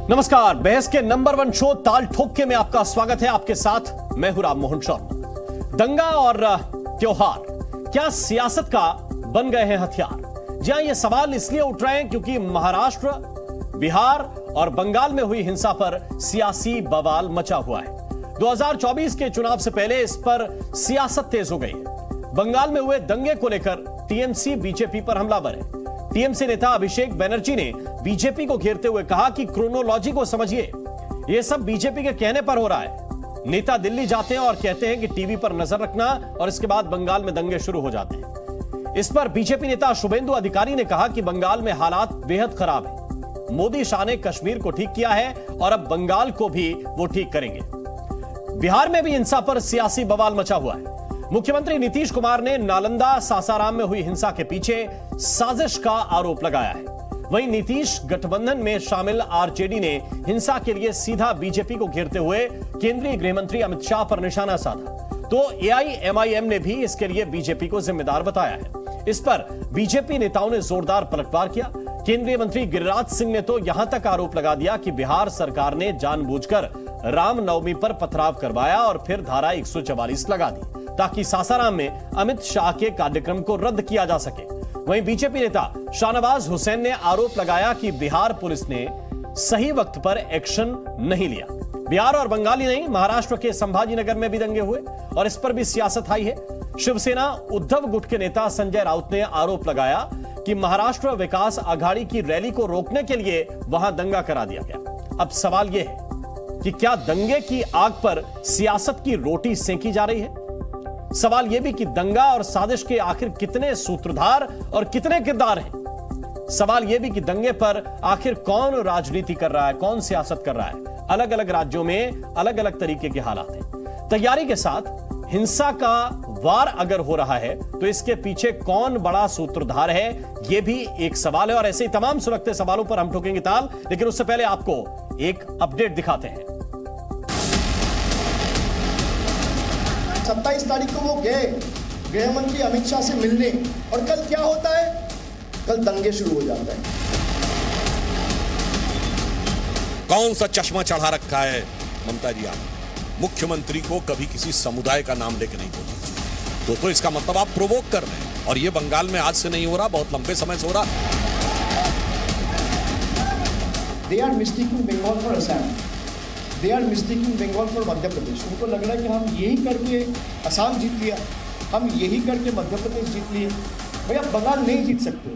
नमस्कार, बहस के नंबर 1 शो ताल ठोके में आपका स्वागत है। आपके साथ मैं हूं राम मोहन शर्मा। दंगा और त्योहार क्या सियासत का बन गए हैं हथियार? जी हां, ये सवाल इसलिए उठ रहे हैं क्योंकि महाराष्ट्र, बिहार और बंगाल में हुई हिंसा पर सियासी बवाल मचा हुआ है। 2024 के चुनाव से पहले इस पर सियासत तेज हो गई है। बंगाल में हुए दंगे को लेकर टीएमसी बीजेपी पर हमलावर है। टीएमसी नेता अभिषेक बनर्जी ने बीजेपी को घेरते हुए कहा कि क्रोनोलॉजी को समझिए, यह सब बीजेपी के कहने पर हो रहा है। नेता दिल्ली जाते हैं और कहते हैं कि टीवी पर नजर रखना, और इसके बाद बंगाल में दंगे शुरू हो जाते हैं। इस पर बीजेपी नेता शुभेंदु अधिकारी ने कहा कि बंगाल में हालात बेहद खराब है। मोदी शाह ने कश्मीर को ठीक किया है और अब बंगाल को भी वो ठीक करेंगे। बिहार में भी हिंसा पर सियासी बवाल मचा हुआ है। मुख्यमंत्री नीतीश कुमार ने नालंदा सासाराम में हुई हिंसा के पीछे साजिश का आरोप लगाया है। वहीं नीतीश गठबंधन में शामिल आरजेडी ने हिंसा के लिए सीधा बीजेपी को घेरते हुए केंद्रीय गृह मंत्री अमित शाह पर निशाना साधा, तो एआईएमआईएम ने भी इसके लिए बीजेपी को जिम्मेदार बताया है। इस पर बीजेपी नेताओं ने जोरदार पलटवार किया। केंद्रीय मंत्री गिरिराज सिंह ने तो यहां तक आरोप लगा दिया कि बिहार सरकार ने जानबूझकर रामनवमी पर पथराव करवाया और फिर धारा 144 लगा दी ताकि सासाराम में अमित शाह के कार्यक्रम को रद्द किया जा सके। वहीं बीजेपी नेता शाहनवाज हुसैन ने आरोप लगाया कि बिहार पुलिस ने सही वक्त पर एक्शन नहीं लिया। बिहार और बंगाल ही नहीं, महाराष्ट्र के संभाजीनगर में भी दंगे हुए और इस पर भी सियासत आई है। शिवसेना उद्धव गुट के नेता संजय राउत ने आरोप लगाया कि महाराष्ट्र विकास आघाड़ी की रैली को रोकने के लिए वहां दंगा करा दिया गया। अब सवाल यह है कि क्या दंगे की आग पर सियासत की रोटी सेंकी जा रही है? सवाल यह भी कि दंगा और साजिश के आखिर कितने सूत्रधार और कितने किरदार हैं? सवाल यह भी कि दंगे पर आखिर कौन राजनीति कर रहा है, कौन सियासत कर रहा है? अलग अलग राज्यों में अलग अलग तरीके के हालात हैं। तैयारी के साथ हिंसा का वार अगर हो रहा है तो इसके पीछे कौन बड़ा सूत्रधार है, यह भी एक सवाल है। और ऐसे ही तमाम सुलगते सवालों पर हम ठोकेंगे ताल, लेकिन उससे पहले आपको एक अपडेट दिखाते हैं। 27 तारीख को वो गए गृह मंत्री अमित शाह से मिलने, और कल क्या होता है? कल दंगे शुरू हो जाता है। कौन सा चश्मा चढ़ा रखा है ममता जी? आप मुख्यमंत्री को कभी किसी समुदाय का नाम लेके नहीं बोलना, तो इसका मतलब आप प्रोवोक कर रहे हैं। और ये बंगाल में आज से नहीं हो रहा, बहुत लंबे समय से हो रहा। They are mistaking Bengal for Assam. They are mistaking Bengal for Madhya Pradesh. उनको लग रहा है कि हम यही करके असम जीत लिया, हम यही करके मध्य प्रदेश जीत लिए। भैया, बंगाल नहीं जीत सकते।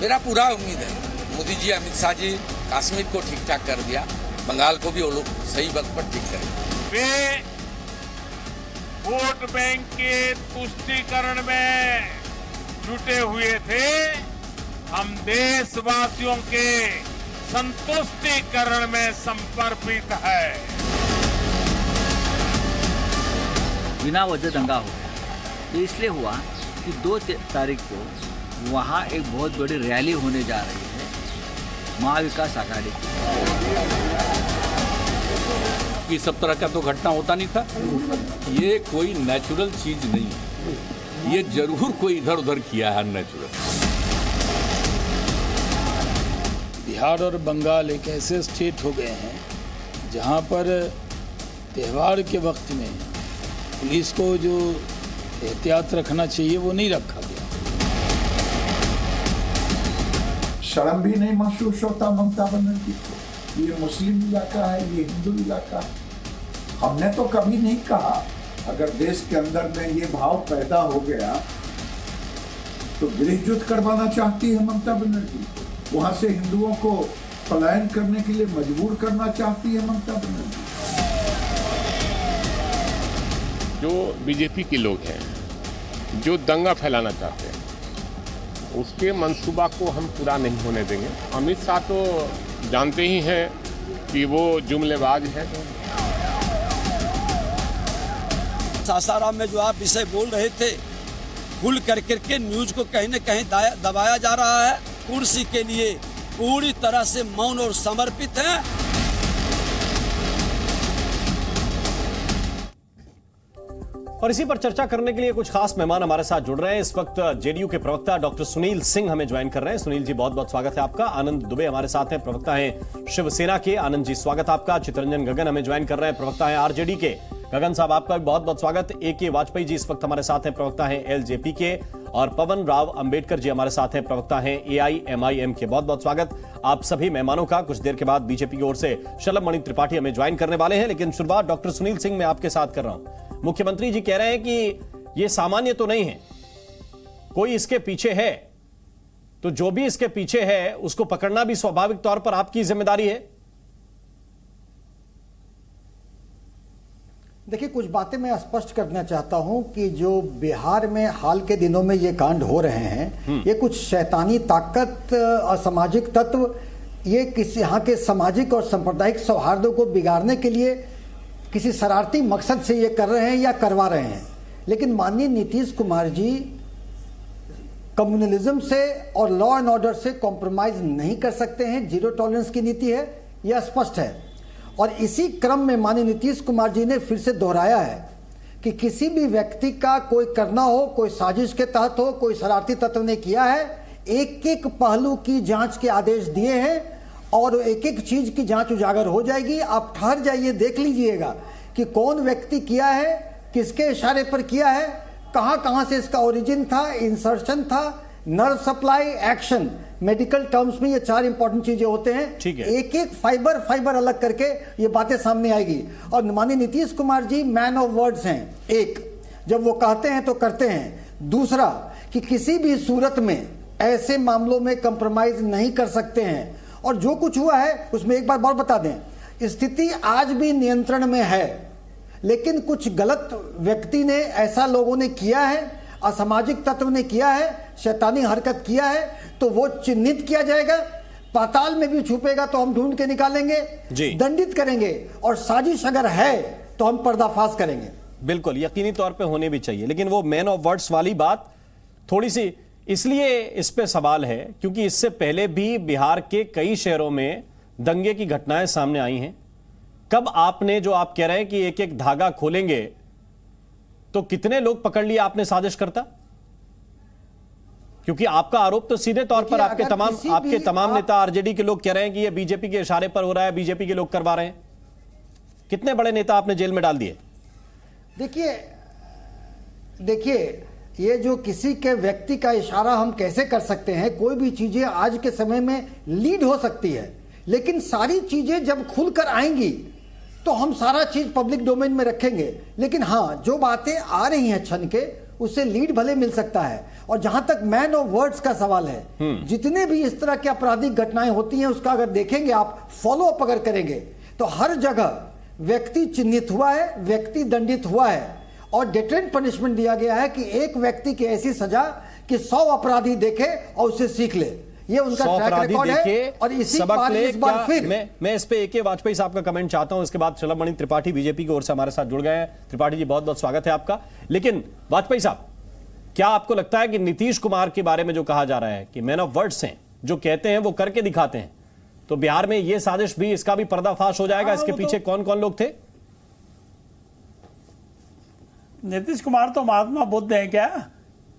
मेरा पूरा उम्मीद है मोदी जी, अमित शाह जी कश्मीर को ठीक ठाक कर दिया, बंगाल को भी वो लोग सही वक्त पर ठीक करेंगे। वे वोट बैंक के तुष्टीकरण में जुटे हुए थे, हम देशवासियों के संतुष्टिकरण में समर्पित है। बिना वजह दंगा हो गया। ये इसलिए हुआ कि 2 तारीख को वहाँ एक बहुत बड़ी रैली होने जा रही है महाविकास आघाड़ी की। ये सब तरह का तो घटना होता नहीं था। ये कोई नेचुरल चीज नहीं है, ये जरूर कोई इधर उधर किया है नेचुरल। बिहार और बंगाल एक ऐसे स्टेट हो गए हैं जहां पर त्यौहार के वक्त में पुलिस को जो एहतियात रखना चाहिए वो नहीं रखा गया। शर्म भी नहीं महसूस होता ममता बनर्जी को? ये मुस्लिम इलाका है, ये हिंदू इलाका है। हमने तो कभी नहीं कहा, अगर देश के अंदर में ये भाव पैदा हो गया तो गृह युद्ध करवाना चाहती है ममता बनर्जी, वहां से हिंदुओं को पलायन करने के लिए मजबूर करना चाहती है ममता बनर्जी। जो बीजेपी के लोग हैं, जो दंगा फैलाना चाहते हैं, उसके मंसूबा को हम पूरा नहीं होने देंगे। अमित शाह तो जानते ही हैं कि वो जुमलेबाज है। सासाराम में जो आप विषय बोल रहे थे, खुल करके न्यूज को कहीं न कहीं दबाया जा रहा है। कुर्सी के लिए पूरी तरह से मौन और समर्पित हैं। और इसी पर चर्चा करने के लिए कुछ खास मेहमान हमारे साथ जुड़ रहे हैं। इस वक्त जेडीयू के प्रवक्ता डॉक्टर सुनील सिंह हमें ज्वाइन कर रहे हैं। सुनील जी, बहुत बहुत स्वागत है आपका। आनंद दुबे हमारे साथ हैं, प्रवक्ता हैं शिवसेना के। आनंद जी, स्वागत आपका। चितरंजन गगन हमें ज्वाइन कर रहे हैं, प्रवक्ता हैं आरजेडी के। गगन साहब, आपका भी बहुत बहुत स्वागत। AK वाजपेयी जी इस वक्त हमारे साथ हैं, प्रवक्ता हैं LJP के। और पवन राव अंबेडकर जी हमारे साथ हैं, प्रवक्ता हैं AIMIM के। बहुत बहुत स्वागत आप सभी मेहमानों का। कुछ देर के बाद बीजेपी की ओर से शलभ त्रिपाठी हमें ज्वाइन करने वाले हैं, लेकिन शुरुआत डॉक्टर सुनील सिंह मैं आपके साथ कर रहा हूं। मुख्यमंत्री जी कह रहे हैं कि यह सामान्य तो नहीं है, कोई इसके पीछे है, तो जो भी इसके पीछे है उसको पकड़ना भी स्वाभाविक तौर पर आपकी जिम्मेदारी है। देखिए, कुछ बातें मैं स्पष्ट करना चाहता हूं कि जो बिहार में हाल के दिनों में ये कांड हो रहे हैं, ये कुछ शैतानी ताकत, असामाजिक तत्व, ये किसी यहाँ के सामाजिक और सांप्रदायिक सौहार्दों को बिगाड़ने के लिए किसी शरारती मकसद से ये कर रहे हैं या करवा रहे हैं। लेकिन माननीय नीतीश कुमार जी कम्युनलिज्म से और लॉ एंड ऑर्डर से कॉम्प्रोमाइज नहीं कर सकते हैं। जीरो टॉलरेंस की नीति है, यह स्पष्ट है। और इसी क्रम में माननीय नीतीश कुमार जी ने फिर से दोहराया है कि किसी भी व्यक्ति का कोई करना हो, कोई साजिश के तहत हो, कोई शरारती तत्व ने किया है, एक एक पहलू की जांच के आदेश दिए हैं और एक एक चीज की जांच उजागर हो जाएगी। आप ठहर जाइए, देख लीजिएगा कि कौन व्यक्ति किया है, किसके इशारे पर किया है, कहां कहां से इसका ओरिजिन था, इंसर्शन था, nerve supply, action. Medical terms में ये 4 इंपॉर्टेंट चीजें होते हैं। एक एक फाइबर अलग करके ये बातें सामने आएगी। और माननीय Nitish Kumar ji man of words हैं। एक, जब वो कहते हैं तो करते हैं। दूसरा, कि किसी भी सूरत में ऐसे मामलों में कंप्रोमाइज नहीं कर सकते हैं। और जो कुछ हुआ है उसमें एक बार और बता दें, स्थिति आज भी नियंत्रण में है, लेकिन कुछ गलत व्यक्ति ने, ऐसा लोगों ने किया है, असामाजिक तत्व ने किया है, शैतानी हरकत किया है, तो वो चिन्हित किया जाएगा। पाताल में भी छुपेगा तो हम ढूंढ के निकालेंगे, दंडित करेंगे, और साजिश अगर है तो हम पर्दाफाश करेंगे। बिल्कुल, यकीनी तौर पे होने भी चाहिए। लेकिन वो मैन ऑफ वर्ड्स वाली बात थोड़ी सी इसलिए इस पे सवाल है क्योंकि इससे पहले भी बिहार के कई शहरों में दंगे की घटनाएं सामने आई हैं। कब आपने, जो आप कह रहे हैं कि एक एक धागा खोलेंगे, तो कितने लोग पकड़ लिए आपने साजिश करता? क्योंकि आपका आरोप तो सीधे तौर पर आपके तमाम नेता आरजेडी के लोग कह रहे हैं कि ये बीजेपी के इशारे पर हो रहा है, बीजेपी के लोग करवा रहे हैं। कितने बड़े नेता आपने जेल में डाल दिए? देखिए, ये जो किसी के व्यक्ति का इशारा हम कैसे कर सकते हैं? कोई भी चीजें आज के समय में लीड हो सकती है, लेकिन सारी चीजें जब खुलकर आएंगी तो हम सारा चीज पब्लिक डोमेन में रखेंगे। लेकिन हाँ, जो बातें आ रही हैं छन के, उससे लीड भले मिल सकता है। और जहां तक मैन ऑफ वर्ड्स का सवाल है, जितने भी इस तरह की आपराधिक घटनाएं होती हैं, उसका अगर देखेंगे आप, फॉलो अप अगर करेंगे, तो हर जगह व्यक्ति चिन्हित हुआ है, व्यक्ति दंडित हुआ है, और डिटरेंट पनिशमेंट दिया गया है कि एक व्यक्ति की ऐसी सजा कि 100 अपराधी देखे और उससे सीख ले। ये उनका ट्रैक रिकॉर्ड है। और इस बार फिर मैं इस पे AK वाजपेयी साहब का कमेंट चाहता हूं। इसके बाद शलभ त्रिपाठी बीजेपी की ओर से हमारे साथ जुड़ गए हैं। त्रिपाठी जी, बहुत बहुत स्वागत है आपका। लेकिन वाजपेयी साहब, क्या आपको लगता है कि नीतीश कुमार के बारे में जो कहा जा रहा है कि मैन ऑफ वर्ड्स हैं, जो कहते हैं वो करके दिखाते हैं, तो बिहार में ये साजिश भी, इसका भी पर्दाफाश हो जाएगा? इसके पीछे कौन कौन लोग थे? नीतीश कुमार तो महात्मा बुद्ध है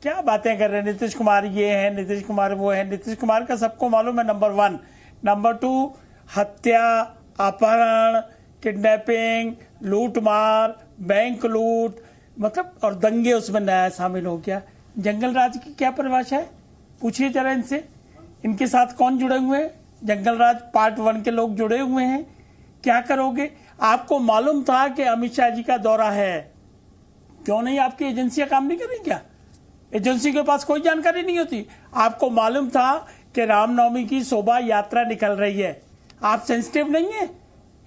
क्या बातें कर रहे हैं? नीतीश कुमार ये है, नीतीश कुमार वो है। नीतीश कुमार का सबको मालूम है, नंबर 1। नंबर 2, हत्या, अपहरण, किडनैपिंग, लूटमार, बैंक लूट, मतलब, और दंगे उसमें नया शामिल हो गया। जंगल राज की क्या परिभाषा है? पूछिए जरा इनसे। इनके साथ कौन जुड़े हुए हैं? जंगल राज पार्ट 1 के लोग जुड़े हुए हैं। क्या करोगे? आपको मालूम था कि अमित शाह जी का दौरा है, क्यों नहीं आपकी एजेंसियां काम नहीं कर रही? क्या एजेंसी के पास कोई जानकारी नहीं होती? आपको मालूम था कि रामनवमी की शोभा यात्रा निकल रही है। आप सेंसिटिव नहीं है?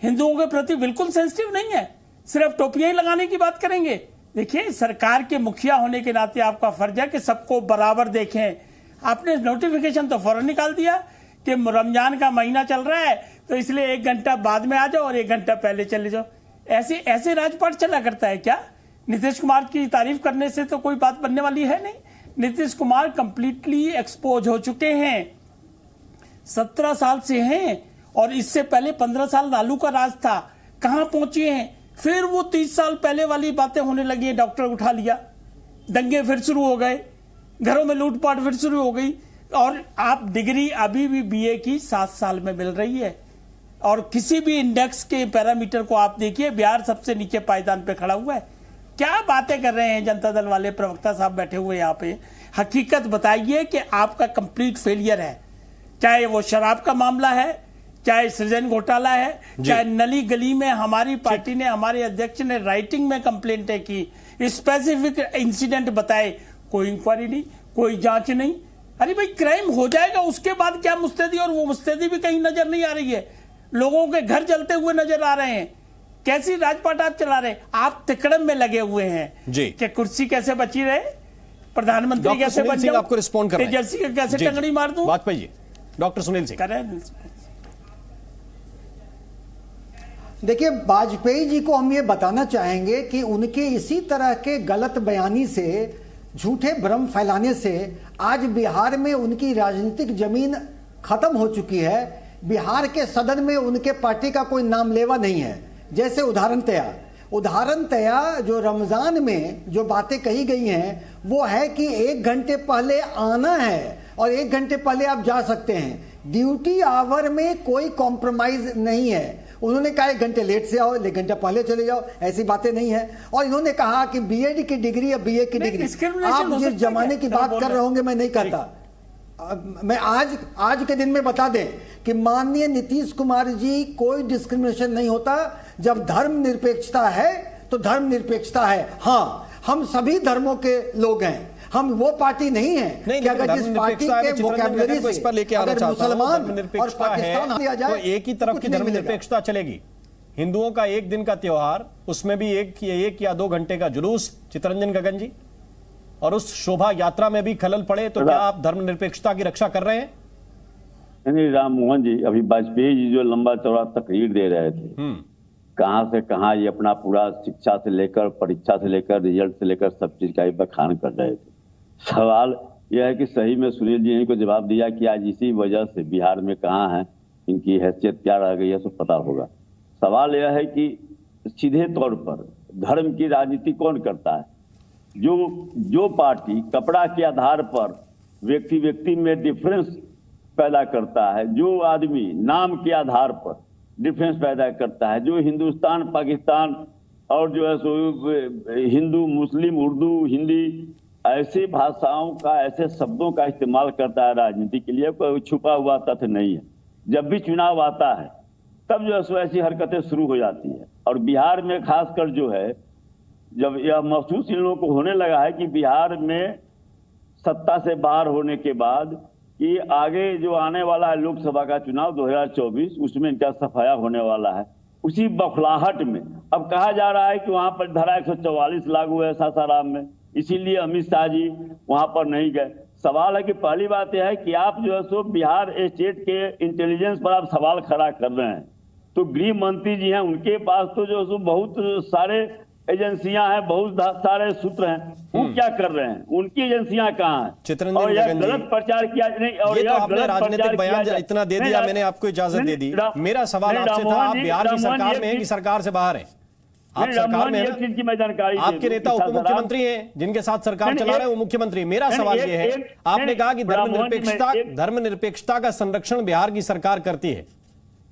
हिंदुओं के प्रति बिल्कुल सेंसिटिव नहीं है, सिर्फ टोपियां ही लगाने की बात करेंगे। देखिए, सरकार के मुखिया होने के नाते आपका फर्ज है कि सबको बराबर देखें। आपने नोटिफिकेशन तो फौरन निकाल दिया कि रमजान का महीना चल रहा है, तो इसलिए 1 घंटा बाद में आ जाओ और 1 घंटा पहले चले जाओ। ऐसे राजपाट चला करता है क्या? नीतीश कुमार की तारीफ करने से तो कोई बात बनने वाली है नहीं। नीतीश कुमार कंप्लीटली एक्सपोज हो चुके हैं, 17 साल से हैं, और इससे पहले 15 साल लालू का राज था। कहां पहुंचे हैं? फिर वो 30 साल पहले वाली बातें होने लगी, डॉक्टर उठा लिया, दंगे फिर शुरू हो गए, घरों में लूटपाट फिर शुरू हो गई। और आप डिग्री अभी भी बीए की 7 साल में मिल रही है, और किसी भी इंडेक्स के पैरामीटर को आप देखिए, बिहार सबसे नीचे पायदान पे खड़ा हुआ है। क्या बातें कर रहे हैं जनता दल वाले प्रवक्ता साहब बैठे हुए यहाँ पे? हकीकत बताइए कि आपका कंप्लीट फेलियर है, चाहे वो शराब का मामला है, चाहे सृजन घोटाला है, चाहे नली गली में हमारी पार्टी ने, हमारे अध्यक्ष ने राइटिंग में कंप्लेंटें की, स्पेसिफिक इंसिडेंट बताए, कोई इंक्वायरी नहीं, कोई जांच नहीं। अरे भाई क्राइम हो जाएगा, उसके बाद क्या मुस्तैदी? और वो मुस्तैदी भी कहीं नजर नहीं आ रही है, लोगों के घर जलते हुए नजर आ रहे हैं। कैसी राजपाट आप चला रहे हैं? आप तिकड़म में लगे हुए हैं जी कि कुर्सी कैसे बची रहे, प्रधानमंत्री कैसे बन जाए, आपको रिस्पॉन्ड कर रहे हैं, तेजस्वी का कैसे टंगड़ी मार दूं। वाजपेयी जी, डॉक्टर सुनील सिंह करें। देखिए, वाजपेयी जी को हम ये बताना चाहेंगे कि उनके इसी तरह के गलत बयानी से, झूठे भ्रम फैलाने से आज बिहार में उनकी राजनीतिक जमीन खत्म हो चुकी है। बिहार के सदन में उनके पार्टी का कोई नाम लेवा नहीं है। जैसे उदाहरणतया जो रमजान में जो बातें कही गई हैं वो है कि 1 घंटे पहले आना है और 1 घंटे पहले आप जा सकते हैं। ड्यूटी आवर में कोई कॉम्प्रोमाइज नहीं है। उन्होंने कहा 1 घंटे लेट से आओ, 1 घंटा पहले चले जाओ, ऐसी बातें नहीं है। और इन्होंने कहा कि बीएड की डिग्री या बीए की डिग्री, आप जिस जमाने की बात कर रहे होंगे मैं नहीं करता। मैं आज के दिन में बता दें कि माननीय नीतीश कुमार जी, कोई डिस्क्रिमिनेशन नहीं होता। जब धर्मनिरपेक्षता है तो धर्मनिरपेक्षता है। हाँ, हम सभी धर्मों के लोग हैं, हम वो पार्टी नहीं है कि अगर जिस पार्टी के वोकैबुलरी से अगर मुसलमान और पाकिस्तान दिया जाए तो एक ही तरफ की धर्मनिरपेक्षता चलेगी। हिंदुओं का एक दिन का त्योहार, उसमें भी एक या 2 घंटे का जुलूस, चितरंजन गगन जी, और उस शोभा यात्रा में भी खलल पड़े तो क्या आप धर्मनिरपेक्षता की रक्षा कर रहे हैं? नहीं राम मोहन जी, अभी वाजपेयी जी जो लंबा चौड़ा तकरीर दे रहे थे, कहां से कहां ये अपना पूरा शिक्षा से लेकर, परीक्षा से लेकर, रिजल्ट से लेकर सब चीज का बखान कर रहे थे। सवाल यह है कि सही में सुनील जी ने इनको जवाब दिया कि आज इसी वजह से बिहार में कहाँ है, इनकी हैसियत क्या रह गई है, सब पता होगा। सवाल यह है कि सीधे तौर पर धर्म की राजनीति कौन करता है? जो पार्टी कपड़ा के आधार पर व्यक्ति में डिफरेंस पैदा करता है, जो आदमी नाम के आधार पर डिफरेंस पैदा करता है, जो हिंदुस्तान, पाकिस्तान और जो है सो हिंदू, मुस्लिम, उर्दू, हिंदी ऐसी भाषाओं का, ऐसे शब्दों का इस्तेमाल करता है राजनीति के लिए, कोई छुपा हुआ तथ्य नहीं है। जब भी चुनाव आता है तब जो है सो ऐसी हरकतें शुरू हो जाती है। और बिहार में खासकर जो है, जब यह महसूस इन लोगों को होने लगा है कि बिहार में सत्ता से बाहर होने के बाद कि आगे जो आने वाला है लोकसभा का चुनाव 2024, उसमें इनका सफाया होने वाला है, उसी बौखलाहट में अब कहा जा रहा है कि वहां पर धारा 144 लागू है सासाराम में, इसीलिए अमित शाह जी वहां पर नहीं गए। सवाल है कि पहली बात यह है कि आप जो है सो बिहार स्टेट के इंटेलिजेंस पर आप सवाल खड़ा कर रहे हैं, तो गृह मंत्री जी हैं, उनके पास तो जो है सो बहुत सारे एजेंसियां हैं, बहुत सारे सूत्र हैं, वो क्या कर रहे हैं? उनकी एजेंसियां कहाँ हैं? चितरंजन गगन जी, गलत प्रचार किया नहीं, और ये तो आपने राजनीतिक बयान इतना दे दिया, मैंने आपको इजाजत दे दी। मेरा सवाल आपसे था, आप बिहार की सरकार में हैं कि सरकार से बाहर हैं? आप सरकार में हैं, चीज की मैं जानकारी, आपके नेता उप मुख्यमंत्री हैं, जिनके साथ सरकार चला रहे हैं वो मुख्यमंत्री। मेरा सवाल ये है, आपने कहा कि धर्मनिरपेक्षता का संरक्षण बिहार की सरकार करती है,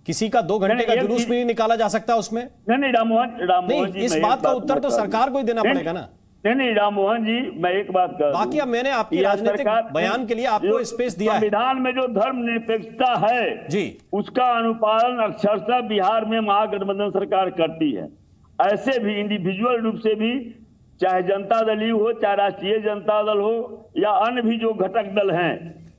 किसी का 2 घंटे का जुलूस भी नहीं निकाला जा सकता उसमें? नहीं राममोहन जी, इस बात का उत्तर तो सरकार को ही देना पड़ेगा ना। नहीं राममोहन जी, मैं एक बात कर, बाकी अब मैंने आपकी राजनीतिक बयान के लिए आपको स्पेस दिया है। संविधान में जो धर्मनिरपेक्षता है जी, उसका अनुपालन अक्षरशः बिहार में महागठबंधन सरकार करती है। ऐसे भी इंडिविजुअल रूप से भी, चाहे जनता दल ही हो, चाहे राष्ट्रीय जनता दल हो, या अन्य भी जो घटक दल हैं,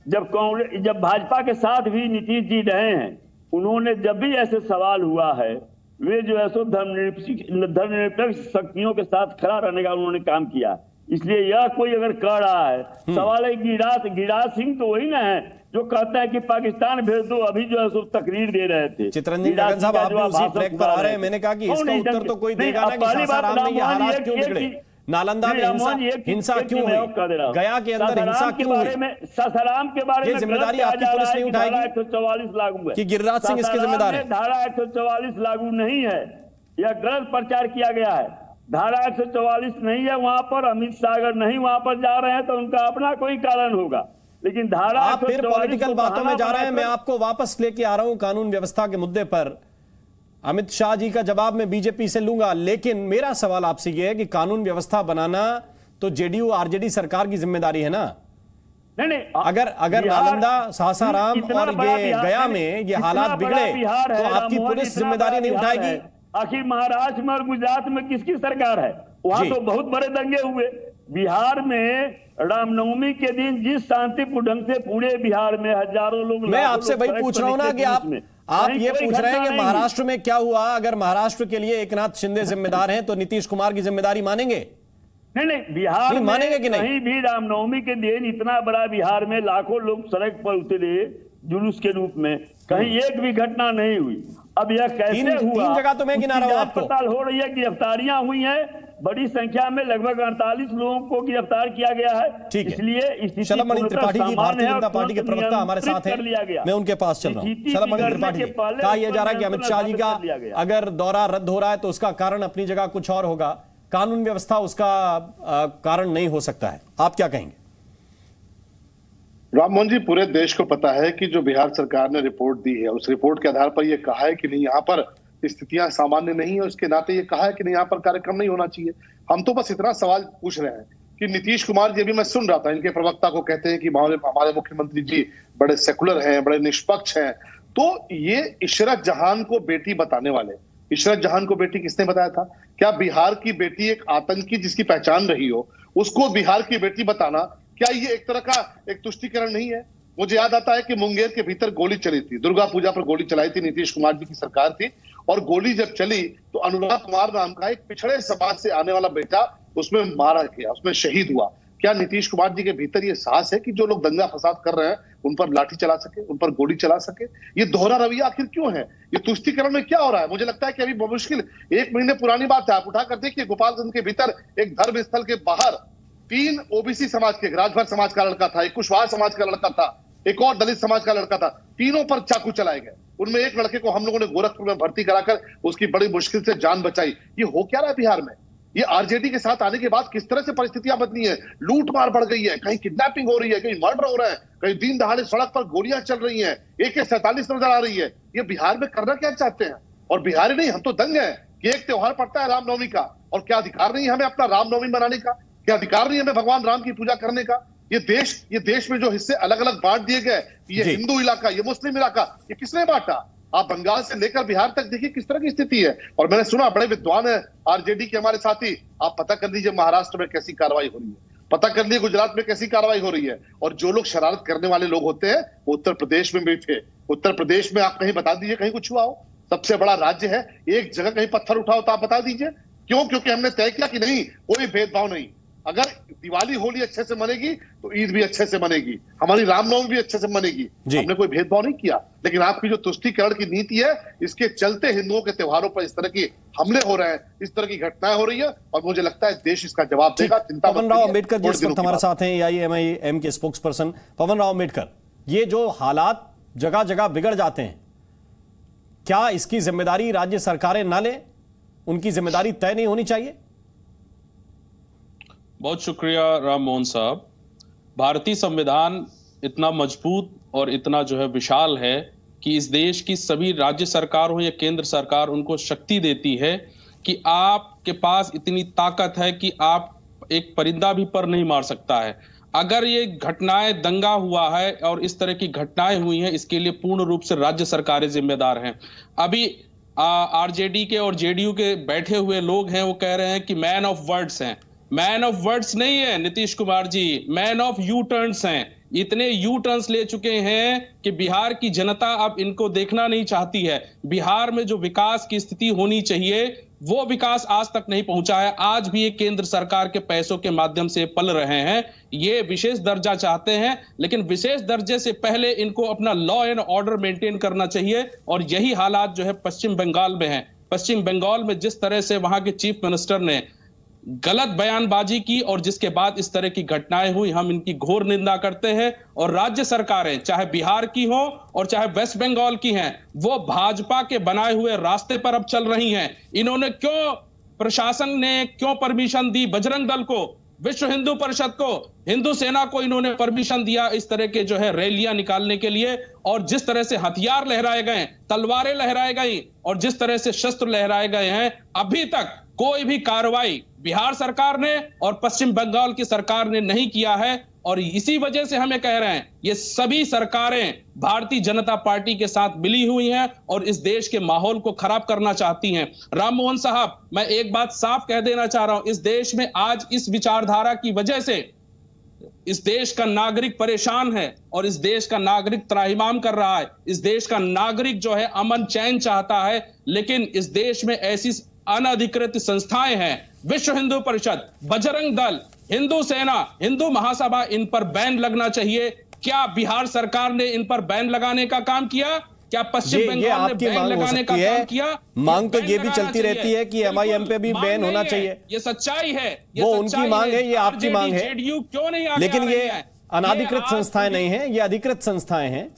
जब भाजपा के साथ भी नीतीश जी रहे हैं, उन्होंने जब भी ऐसे सवाल हुआ है, वे जो है सो धर्मनिरपेक्ष शक्तियों के साथ खड़ा रहने का उन्होंने काम किया। इसलिए यह कोई अगर कह रहा है, सवाल है गिरिराज सिंह तो वही ना है जो कहता है कि पाकिस्तान भेज दो, अभी जो है सो तकरीर दे रहे थे। चितरंजन गगन साहब, आप भी उसी ट्रैक पर आ रहे हैं। मैंने कहा कि इसका उत्तर तो कोई देगा ना कि सासाराम में ये हालात क्यों बिगड़े, नालंदा में हिंसा क्यों हुई, गया के अंदर हिंसा क्यों हुई, सासाराम के बारे में ये जिम्मेदारी आपकी पुलिस नहीं उठाएगी? 144 लागू है कि गिरिराज सिंह इसके जिम्मेदार है? धारा 144 लागू नहीं है, यह गलत प्रचार किया गया है। धारा 144 नहीं है वहां पर, अमित शाह अगर नहीं वहां पर जा रहे हैं तो उनका अपना कोई कारण होगा, लेकिन धारा आप फिर पॉलिटिकल बातों में जा रहे हैं। मैं आपको वापस लेके आ रहा हूं कानून व्यवस्था के मुद्दे पर। अमित शाह जी का जवाब मैं बीजेपी से लूंगा, लेकिन मेरा सवाल आपसे यह है कि कानून व्यवस्था बनाना तो जेडीयू आरजेडी सरकार की जिम्मेदारी है ना? नहीं, अगर नालंदा, सासाराम और ये गया में ये हालात बिगड़े तो आपकी पुलिस जिम्मेदारी नहीं उठाएगी? आखिर महाराष्ट्र में और गुजरात में किसकी सरकार है? वहां तो बहुत बड़े दंगे हुए। बिहार में रामनवमी के दिन जिस शांतिपूर्ण ढंग से पूरे बिहार में हजारों लोग, मैं आपसे वही पूछ रहा हूं ना कि आप ये पूछ रहे हैं कि महाराष्ट्र में क्या हुआ। अगर महाराष्ट्र के लिए एकनाथ शिंदे जिम्मेदार हैं तो नीतीश कुमार की जिम्मेदारी मानेंगे? नहीं, बिहार में मानेंगे कि नहीं? कहीं भी रामनवमी के दिन इतना बड़ा बिहार में लाखों लोग सड़क पर उतरे जुलूस के रूप में, कहीं एक भी घटना नहीं हुई। अब यह कैसे हुआ? तीन जगह तो मैं गिना रहा हूं आपको। पड़ताल हो रही है, गिरफ्तारियां हुई हैं, बड़ी संख्या में लगभग 48 लोगों को गिरफ्तार किया गया है। ठीक है, इसलिए शलभमणि त्रिपाठी जी भारतीय जनता पार्टी के प्रवक्ता हमारे साथ हैं, मैं उनके पास चल रहा हूं। शलभमणि त्रिपाठी जी, कहा यह जा रहा है कि अमित शाह जी का अगर दौरा रद्द हो रहा है तो उसका कारण अपनी जगह कुछ और होगा, कानून व्यवस्था उसका कारण नहीं हो सकता है। आप क्या कहेंगे? राम मोहन जी, पूरे देश को पता है कि जो बिहार सरकार ने रिपोर्ट दी है उस रिपोर्ट के आधार पर यह कहा है कि नहीं, यहाँ पर स्थितियां सामान्य नहीं है, उसके नाते ये कहा है कि नहीं यहाँ पर कार्यक्रम नहीं होना चाहिए। हम तो बस इतना सवाल पूछ रहे हैं कि नीतीश कुमार जी, अभी मैं सुन रहा था इनके प्रवक्ता को कहते हैं कि हमारे मुख्यमंत्री जी बड़े सेकुलर हैं, बड़े निष्पक्ष हैं, तो ये इशरत जहान को बेटी बताने वाले, इशरत जहान को बेटी किसने बताया था? क्या बिहार की बेटी एक आतंकी जिसकी पहचान रही हो उसको बिहार की बेटी बताना, क्या ये एक तरह का एक तुष्टीकरण नहीं है? मुझे याद आता है कि मुंगेर के भीतर गोली चली थी, दुर्गा पूजा पर गोली चलाई थी, नीतीश कुमार जी की सरकार थी, और गोली जब चली तो अनुराग कुमार नाम का एक पिछड़े समाज से आने वाला बेटा उसमें मारा गया, उसमें शहीद हुआ। क्या नीतीश कुमार जी के भीतर ये साहस है कि जो लोग दंगा फसाद कर रहे हैं उन पर लाठी चला सके, उन पर गोली चला सके? ये दोहरा रवैया आखिर क्यों है? ये तुष्टीकरण में क्या हो रहा है? मुझे लगता है कि अभी मुश्किल 1 महीने पुरानी बात है, आप उठा कर देखिए गोपालगंज के भीतर एक धर्म स्थल के बाहर 3 ओबीसी समाज के, राजभर समाज का लड़का था, एक कुशवाहा समाज का लड़का था, एक और दलित समाज का लड़का था, तीनों पर चाकू चलाए गए। उनमें एक लड़के को हम लोगों ने गोरखपुर में भर्ती कराकर उसकी बड़ी मुश्किल से जान बचाई। ये हो क्या रहा है बिहार में? ये आरजेडी के साथ आने के बाद किस तरह से परिस्थितियां बदली है? लूट मार बढ़ गई है, कहीं किडनैपिंग हो रही है, कहीं मर्डर हो रहा है, कहीं दिन दहाड़े सड़क पर गोलियां चल रही हैं, AK-47 नजर आ रही है। ये बिहार में करना क्या चाहते हैं? और बिहारी नहीं, हम तो दंग हैं कि एक त्योहार पड़ता है रामनवमी का, और क्या अधिकार नहीं है हमें अपना रामनवमी मनाने का? क्या अधिकार नहीं है हमें भगवान राम की पूजा करने का? ये देश में जो हिस्से अलग अलग बांट दिए गए, ये हिंदू इलाका, ये मुस्लिम इलाका, ये किसने बांटा? आप बंगाल से लेकर बिहार तक देखिए किस तरह की स्थिति है। और मैंने सुना बड़े विद्वान है आरजेडी के हमारे साथी, आप पता कर लीजिए महाराष्ट्र में कैसी कार्रवाई हो रही है, पता कर लीजिए गुजरात में कैसी कार्रवाई हो रही है। और जो लोग शरारत करने वाले लोग होते हैं वो उत्तर प्रदेश में भी थे। उत्तर प्रदेश में आप कहीं बता दीजिए कहीं कुछ हुआ हो? सबसे बड़ा राज्य है, एक जगह कहीं पत्थर उठाओ तो आप बता दीजिए। क्यों? क्योंकि हमने तय किया कि नहीं, कोई भेदभाव नहीं। अगर दिवाली होली अच्छे से मनेगी तो ईद भी अच्छे से मनेगी, हमारी रामनवमी भी अच्छे से मनेगी। हमने कोई भेदभाव नहीं किया। लेकिन आपकी जो तुष्टीकरण की नीति है, इसके चलते हिंदुओं के त्योहारों पर इस तरह की हमले हो रहे हैं, इस तरह की घटनाएं हो रही है, और मुझे लगता है देश इसका जवाब देगा। चिंता पवन राव अम्बेडकर जी इस वक्त हमारे साथ हैं, AIMIM के स्पोक्स पर्सन। पवन राव अम्बेडकर, ये जो हालात जगह जगह बिगड़ जाते हैं, क्या इसकी जिम्मेदारी राज्य सरकारें ना ले? उनकी जिम्मेदारी तय नहीं होनी चाहिए? बहुत शुक्रिया राम मोहन साहब। भारतीय संविधान इतना मजबूत और इतना जो है विशाल है कि इस देश की सभी राज्य सरकार हो या केंद्र सरकार उनको शक्ति देती है कि आपके पास इतनी ताकत है कि आप एक परिंदा भी पर नहीं मार सकता है। अगर ये घटनाएं, दंगा हुआ है और इस तरह की घटनाएं हुई हैं, इसके लिए पूर्ण रूप से राज्य सरकारें जिम्मेदार हैं। अभी आरजेडी के और जेडीयू के बैठे हुए लोग हैं, वो कह रहे हैं कि मैन ऑफ वर्ड्स हैं। मैन ऑफ वर्ड्स नहीं है Nitish Kumar ji, man of you turns हैं। इतने यू टर्न्स ले चुके हैं कि बिहार की जनता अब इनको देखना नहीं चाहती है। बिहार में जो विकास की स्थिति होनी चाहिए वो विकास आज तक नहीं पहुंचा है। आज भी ये केंद्र सरकार के पैसों के माध्यम से पल रहे हैं। ये विशेष दर्जा चाहते हैं, लेकिन विशेष दर्जे से पहले इनको अपना लॉ एंड ऑर्डर मेंटेन करना चाहिए। और यही हालात जो है पश्चिम बंगाल में है। पश्चिम बंगाल में जिस तरह से वहां के चीफ मिनिस्टर ने गलत बयानबाजी की और जिसके बाद इस तरह की घटनाएं हुई, हम इनकी घोर निंदा करते हैं। और राज्य सरकारें चाहे बिहार की हो और चाहे वेस्ट बंगाल की हैं, वो भाजपा के बनाए हुए रास्ते पर अब चल रही हैं। इन्होंने क्यों, प्रशासन ने क्यों परमिशन दी बजरंग दल को, विश्व हिंदू परिषद को, हिंदू सेना को इन्होंने परमिशन दिया इस तरह के जो है रैलियां निकालने के लिए? और जिस तरह से हथियार लहराए गए, तलवारें लहराई गई और जिस तरह से शस्त्र लहराए गए हैं, अभी तक कोई भी कार्रवाई बिहार सरकार ने और पश्चिम बंगाल की सरकार ने नहीं किया है। और इसी वजह से हमें कह रहे हैं, ये सभी सरकारें भारतीय जनता पार्टी के साथ मिली हुई हैं और इस देश के माहौल को खराब करना चाहती हैं। राम मोहन साहब, मैं एक बात साफ कह देना चाह रहा हूं, इस देश में आज इस विचारधारा की वजह से इस देश का नागरिक परेशान है और इस देश का नागरिक त्राहिमाम कर रहा है। इस देश का नागरिक जो है अमन चैन चाहता है, लेकिन इस देश में ऐसी अनधिकृत संस्थाएं हैं, विश्व हिंदू परिषद, बजरंग दल, हिंदू सेना, हिंदू महासभा, इन पर बैन लगना चाहिए। क्या बिहार सरकार ने इन पर बैन लगाने का काम किया? क्या पश्चिम बंगाल ने बैन लगाने का काम किया? मांग तो ये भी चलती रहती है कि MIM पे भी बैन होना चाहिए। ये सच्चाई है, वो उनकी मांग है, ये आपकी मांग है। क्यों नहीं आगे लेकिन ये अनाधिकृत संस्थाएं नहीं है, ये अधिकृत संस्थाएं हैं।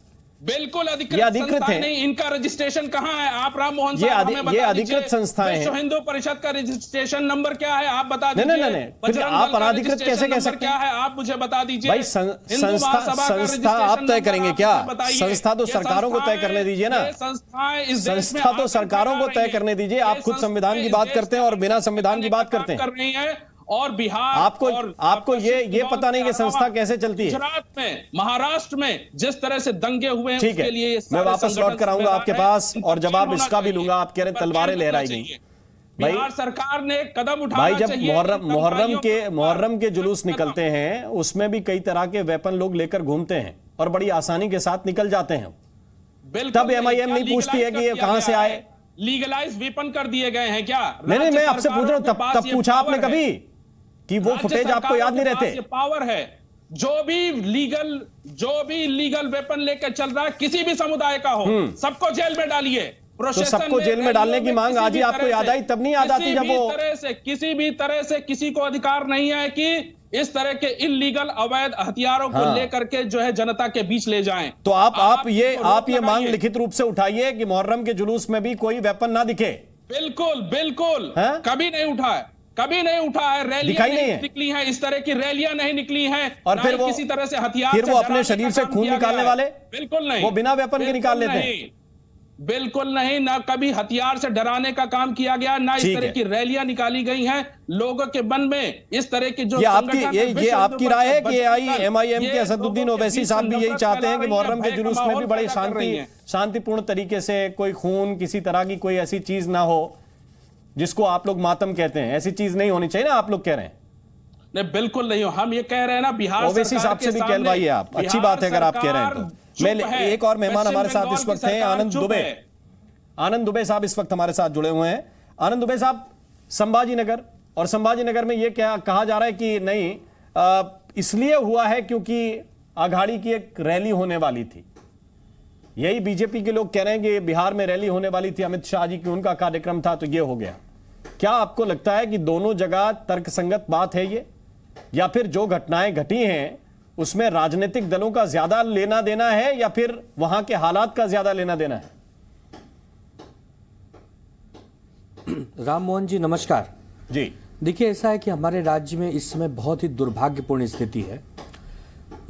बिल्कुल अधिकृत संस्थाएं नहीं, इनका रजिस्ट्रेशन कहां है? आप राम मोहन साहब हमें बता ये अधिकृत संस्थाएं हैं। विश्व हिंदू परिषद का रजिस्ट्रेशन नंबर क्या है? आप बता दीजिए। नहीं, आप अनाधिकृत कैसे कह सकते हैं? क्या है आप मुझे बता दीजिए। भाई संस्था आप तय करेंगे क्या? संस्था तो सरकारों को तय करने दीजिए ना। संस्था तो सरकारों को तय करने दीजिए। आप खुद संविधान की बात करते हैं और बिना संविधान की बात करते हैं। और बिहार आपको ये पता नहीं कि संस्था कैसे चलती है। गुजरात में, महाराष्ट्र में जिस तरह से दंगे हुए हैं, ठीक है, लिए मैं वापस लौट कर आऊंगा आपके पास और जवाब इसका भी लूंगा। आप कह रहे तलवारें लहराई गई। बिहार सरकार ने कदम उठाना भाई, जब मुहर्रम के जुलूस निकलते हैं, उसमें भी कई तरह के वेपन लोग लेकर घूमते हैं और बड़ी आसानी के साथ निकल जाते हैं। तब MIM नहीं पूछती है कि ये कहां से आए। लीगलाइज वेपन कर दिए गए हैं क्या? नहीं, मैं आपसे पूछ रहा हूं, तब पूछा आपने कभी कि वो फुटेज आपको याद नहीं रहते? पावर है, जो भी लीगल वेपन लेकर चल रहा है, किसी भी समुदाय का हो, सबको जेल में डालिए। तो सबको जेल में डालने की मांग आज ही आपको याद आई? तब नहीं याद आती जब वो किसी भी तरह से किसी को अधिकार नहीं है कि इस तरह के इल्लीगल अवैध हथियारों को लेकर के जो है जनता के बीच ले जाएं। तो आप ये मांग लिखित रूप से उठाइए कि मुहर्रम के जुलूस में भी कोई वेपन ना दिखे। बिल्कुल कभी नहीं उठा है, कभी नहीं उठा है। रैलियां नहीं निकली हैं, इस तरह की रैलियां नहीं निकली हैं। और फिर वो किसी तरह से हथियार, फिर वो अपने शरीर से खून निकालने वाले? बिल्कुल नहीं, वो बिना वेपन के निकाल लेते हैं। बिल्कुल नहीं, ना कभी हथियार से डराने का काम किया गया, ना इस तरह की रैलियां निकाली गई हैं। लोगों के मन में इस तरह की जो ये आपकी राय है कि MIM के असदुद्दीन ओवैसी साहब भी यही चाहते हैं कि मुहर्रम के जुलूस में भी बड़े शांतिपूर्ण तरीके से कोई खून, किसी तरह की कोई ऐसी चीज ना हो जिसको आप लोग मातम कहते हैं? ऐसी चीज नहीं होनी चाहिए ना, आप लोग कह रहे हैं? नहीं, बिल्कुल नहीं हो। हम ये कह रहे हैं ना, बिहार ओवैसी साहब से भी कहलवाइए आप। अच्छी बात है अगर आप कह रहे हैं तो। मैं एक और मेहमान हमारे साथ इस वक्त हैं, आनंद दुबे साहब इस वक्त हमारे साथ जुड़े हुए हैं। आनंद दुबे साहब, संभाजीनगर में ये क्या कहा जा रहा है कि नहीं, इसलिए हुआ है क्योंकि आघाड़ी की एक रैली होने वाली थी। यही बीजेपी के लोग कह रहे हैं कि बिहार में रैली होने वाली थी अमित शाह जी की, उनका कार्यक्रम था तो ये हो गया। क्या आपको लगता है कि दोनों जगह तर्कसंगत बात है ये, या फिर जो घटनाएं घटी हैं उसमें राजनीतिक दलों का ज्यादा लेना देना है या फिर वहां के हालात का ज्यादा लेना देना है? राम मोहन जी नमस्कार जी। देखिए, ऐसा है कि हमारे राज्य में इस समय बहुत ही दुर्भाग्यपूर्ण स्थिति है।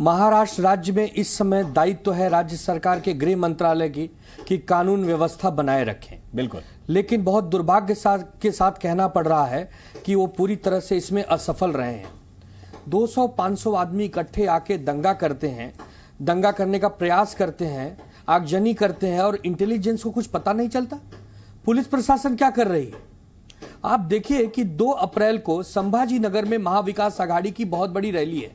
महाराष्ट्र राज्य में इस समय दायित्व है राज्य सरकार के गृह मंत्रालय की कि कानून व्यवस्था बनाए रखें। बिल्कुल। लेकिन बहुत दुर्भाग्य के साथ कहना पड़ रहा है कि वो पूरी तरह से इसमें असफल रहे हैं। 200-500 आदमी इकट्ठे आके दंगा करते हैं, दंगा करने का प्रयास करते हैं, आगजनी करते हैं और इंटेलिजेंस को कुछ पता नहीं चलता। पुलिस प्रशासन क्या कर रही है? आप देखिए कि 2 अप्रैल को संभाजीनगर में महाविकास आघाड़ी की बहुत बड़ी रैली है।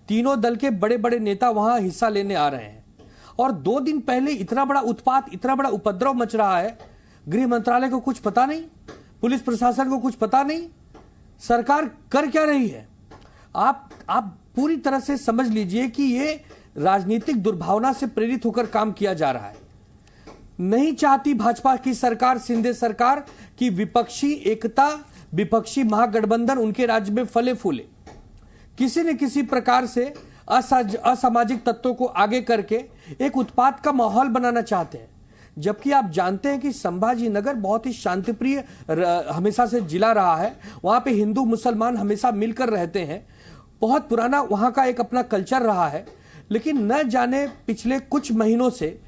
तीनों दल के बड़े बड़े नेता वहां हिस्सा लेने आ रहे हैं और 2 दिन पहले इतना बड़ा उत्पात, इतना बड़ा उपद्रव मच रहा है। गृह मंत्रालय को कुछ पता नहीं, पुलिस प्रशासन को कुछ पता नहीं, सरकार कर क्या रही है? आप पूरी तरह से समझ लीजिए कि ये राजनीतिक दुर्भावना से प्रेरित होकर काम किया जा रहा है। नहीं चाहती भाजपा की सरकार, शिंदे सरकार की विपक्षी एकता विपक्षी महागठबंधन उनके राज्य में फले फूले। किसी न किसी प्रकार से असामाजिक तत्वों को आगे करके एक उत्पात का माहौल बनाना चाहते हैं, जबकि आप जानते हैं कि संभाजी नगर बहुत ही शांतिप्रिय हमेशा से जिला रहा है। वहां पे हिंदू मुसलमान हमेशा मिलकर रहते हैं, बहुत पुराना वहां का एक अपना कल्चर रहा है। लेकिन न जाने पिछले कुछ महीनों से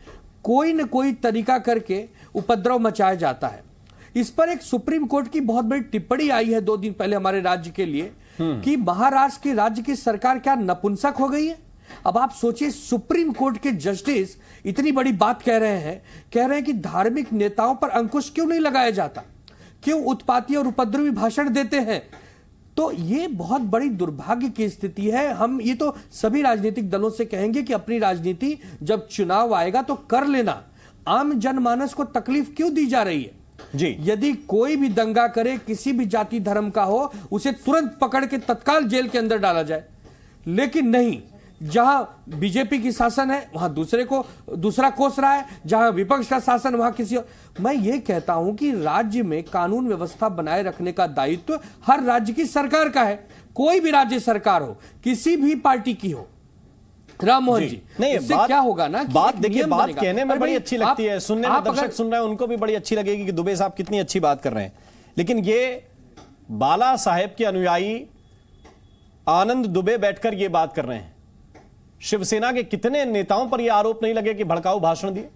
कोई न कोई तरीका करके उपद्रव मचाया जाता है। इस पर एक सुप्रीम कोर्ट की बहुत बड़ी टिप्पणी आई है 2 दिन पहले हमारे राज्य के लिए कि महाराष्ट्र की राज्य की सरकार क्या नपुंसक हो गई है। अब आप सोचिए, सुप्रीम कोर्ट के जस्टिस इतनी बड़ी बात कह रहे हैं कि धार्मिक नेताओं पर अंकुश क्यों नहीं लगाया जाता, क्यों उत्पाती और उपद्रवी भाषण देते हैं। तो ये बहुत बड़ी दुर्भाग्य की स्थिति है। हम ये तो सभी राजनीतिक दलों से कहेंगे कि अपनी राजनीति जब चुनाव आएगा तो कर लेना, आम जनमानस को तकलीफ क्यों दी जा रही है जी। यदि कोई भी दंगा करे, किसी भी जाति धर्म का हो, उसे तुरंत पकड़ के तत्काल जेल के अंदर डाला जाए। लेकिन नहीं, जहां बीजेपी की शासन है वहां दूसरा कोस रहा है, जहां विपक्ष का शासन वहां किसी और। मैं ये कहता हूं कि राज्य में कानून व्यवस्था बनाए रखने का दायित्व हर राज्य की सरकार का है, कोई भी राज्य सरकार हो, किसी भी पार्टी की हो। राम मोहन जी, नहीं, इससे क्या होगा ना, बात देखिए, बात कहने में बड़ी अच्छी लगती है, सुनने में दर्शक सुन रहे हैं उनको भी बड़ी अच्छी लगेगी कि दुबे साहब कितनी अच्छी बात कर रहे हैं। लेकिन ये बाला साहेब के अनुयायी आनंद दुबे बैठकर ये बात कर रहे हैं। शिवसेना के कितने नेताओं पर यह आरोप नहीं लगे कि भड़काऊ भाषण दिए,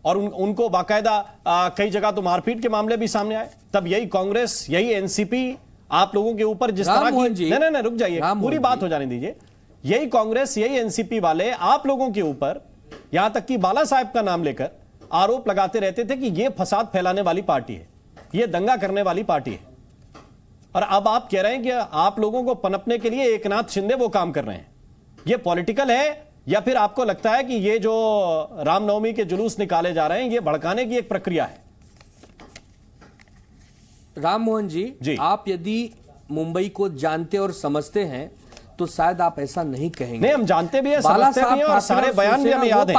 और उनको बाकायदा कई जगह तो मारपीट के मामले भी सामने आए। तब यही कांग्रेस, यही एनसीपी आप लोगों के ऊपर जिस तरह की, नहीं रुक जाइए, पूरी बात हो जाने दीजिए। यही कांग्रेस, यही एनसीपी वाले आप लोगों के ऊपर, यहां तक कि बाला साहेब का नाम लेकर आरोप लगाते रहते थे कि यह फसाद फैलाने वाली पार्टी है, यह दंगा करने वाली पार्टी है। और अब आप कह रहे हैं कि आप लोगों को पनपने के लिए एकनाथ शिंदे वो काम कर रहे हैं। ये पॉलिटिकल है, या फिर आपको लगता है कि ये जो रामनवमी के जुलूस निकाले जा रहे हैं ये भड़काने की एक प्रक्रिया है? राम मोहन जी, आप यदि मुंबई को जानते और समझते हैं तो शायद आप ऐसा नहीं कहेंगे। नहीं, हम जानते भी हैं, समझते भी हैं, और सारे बयान भी हमें याद है।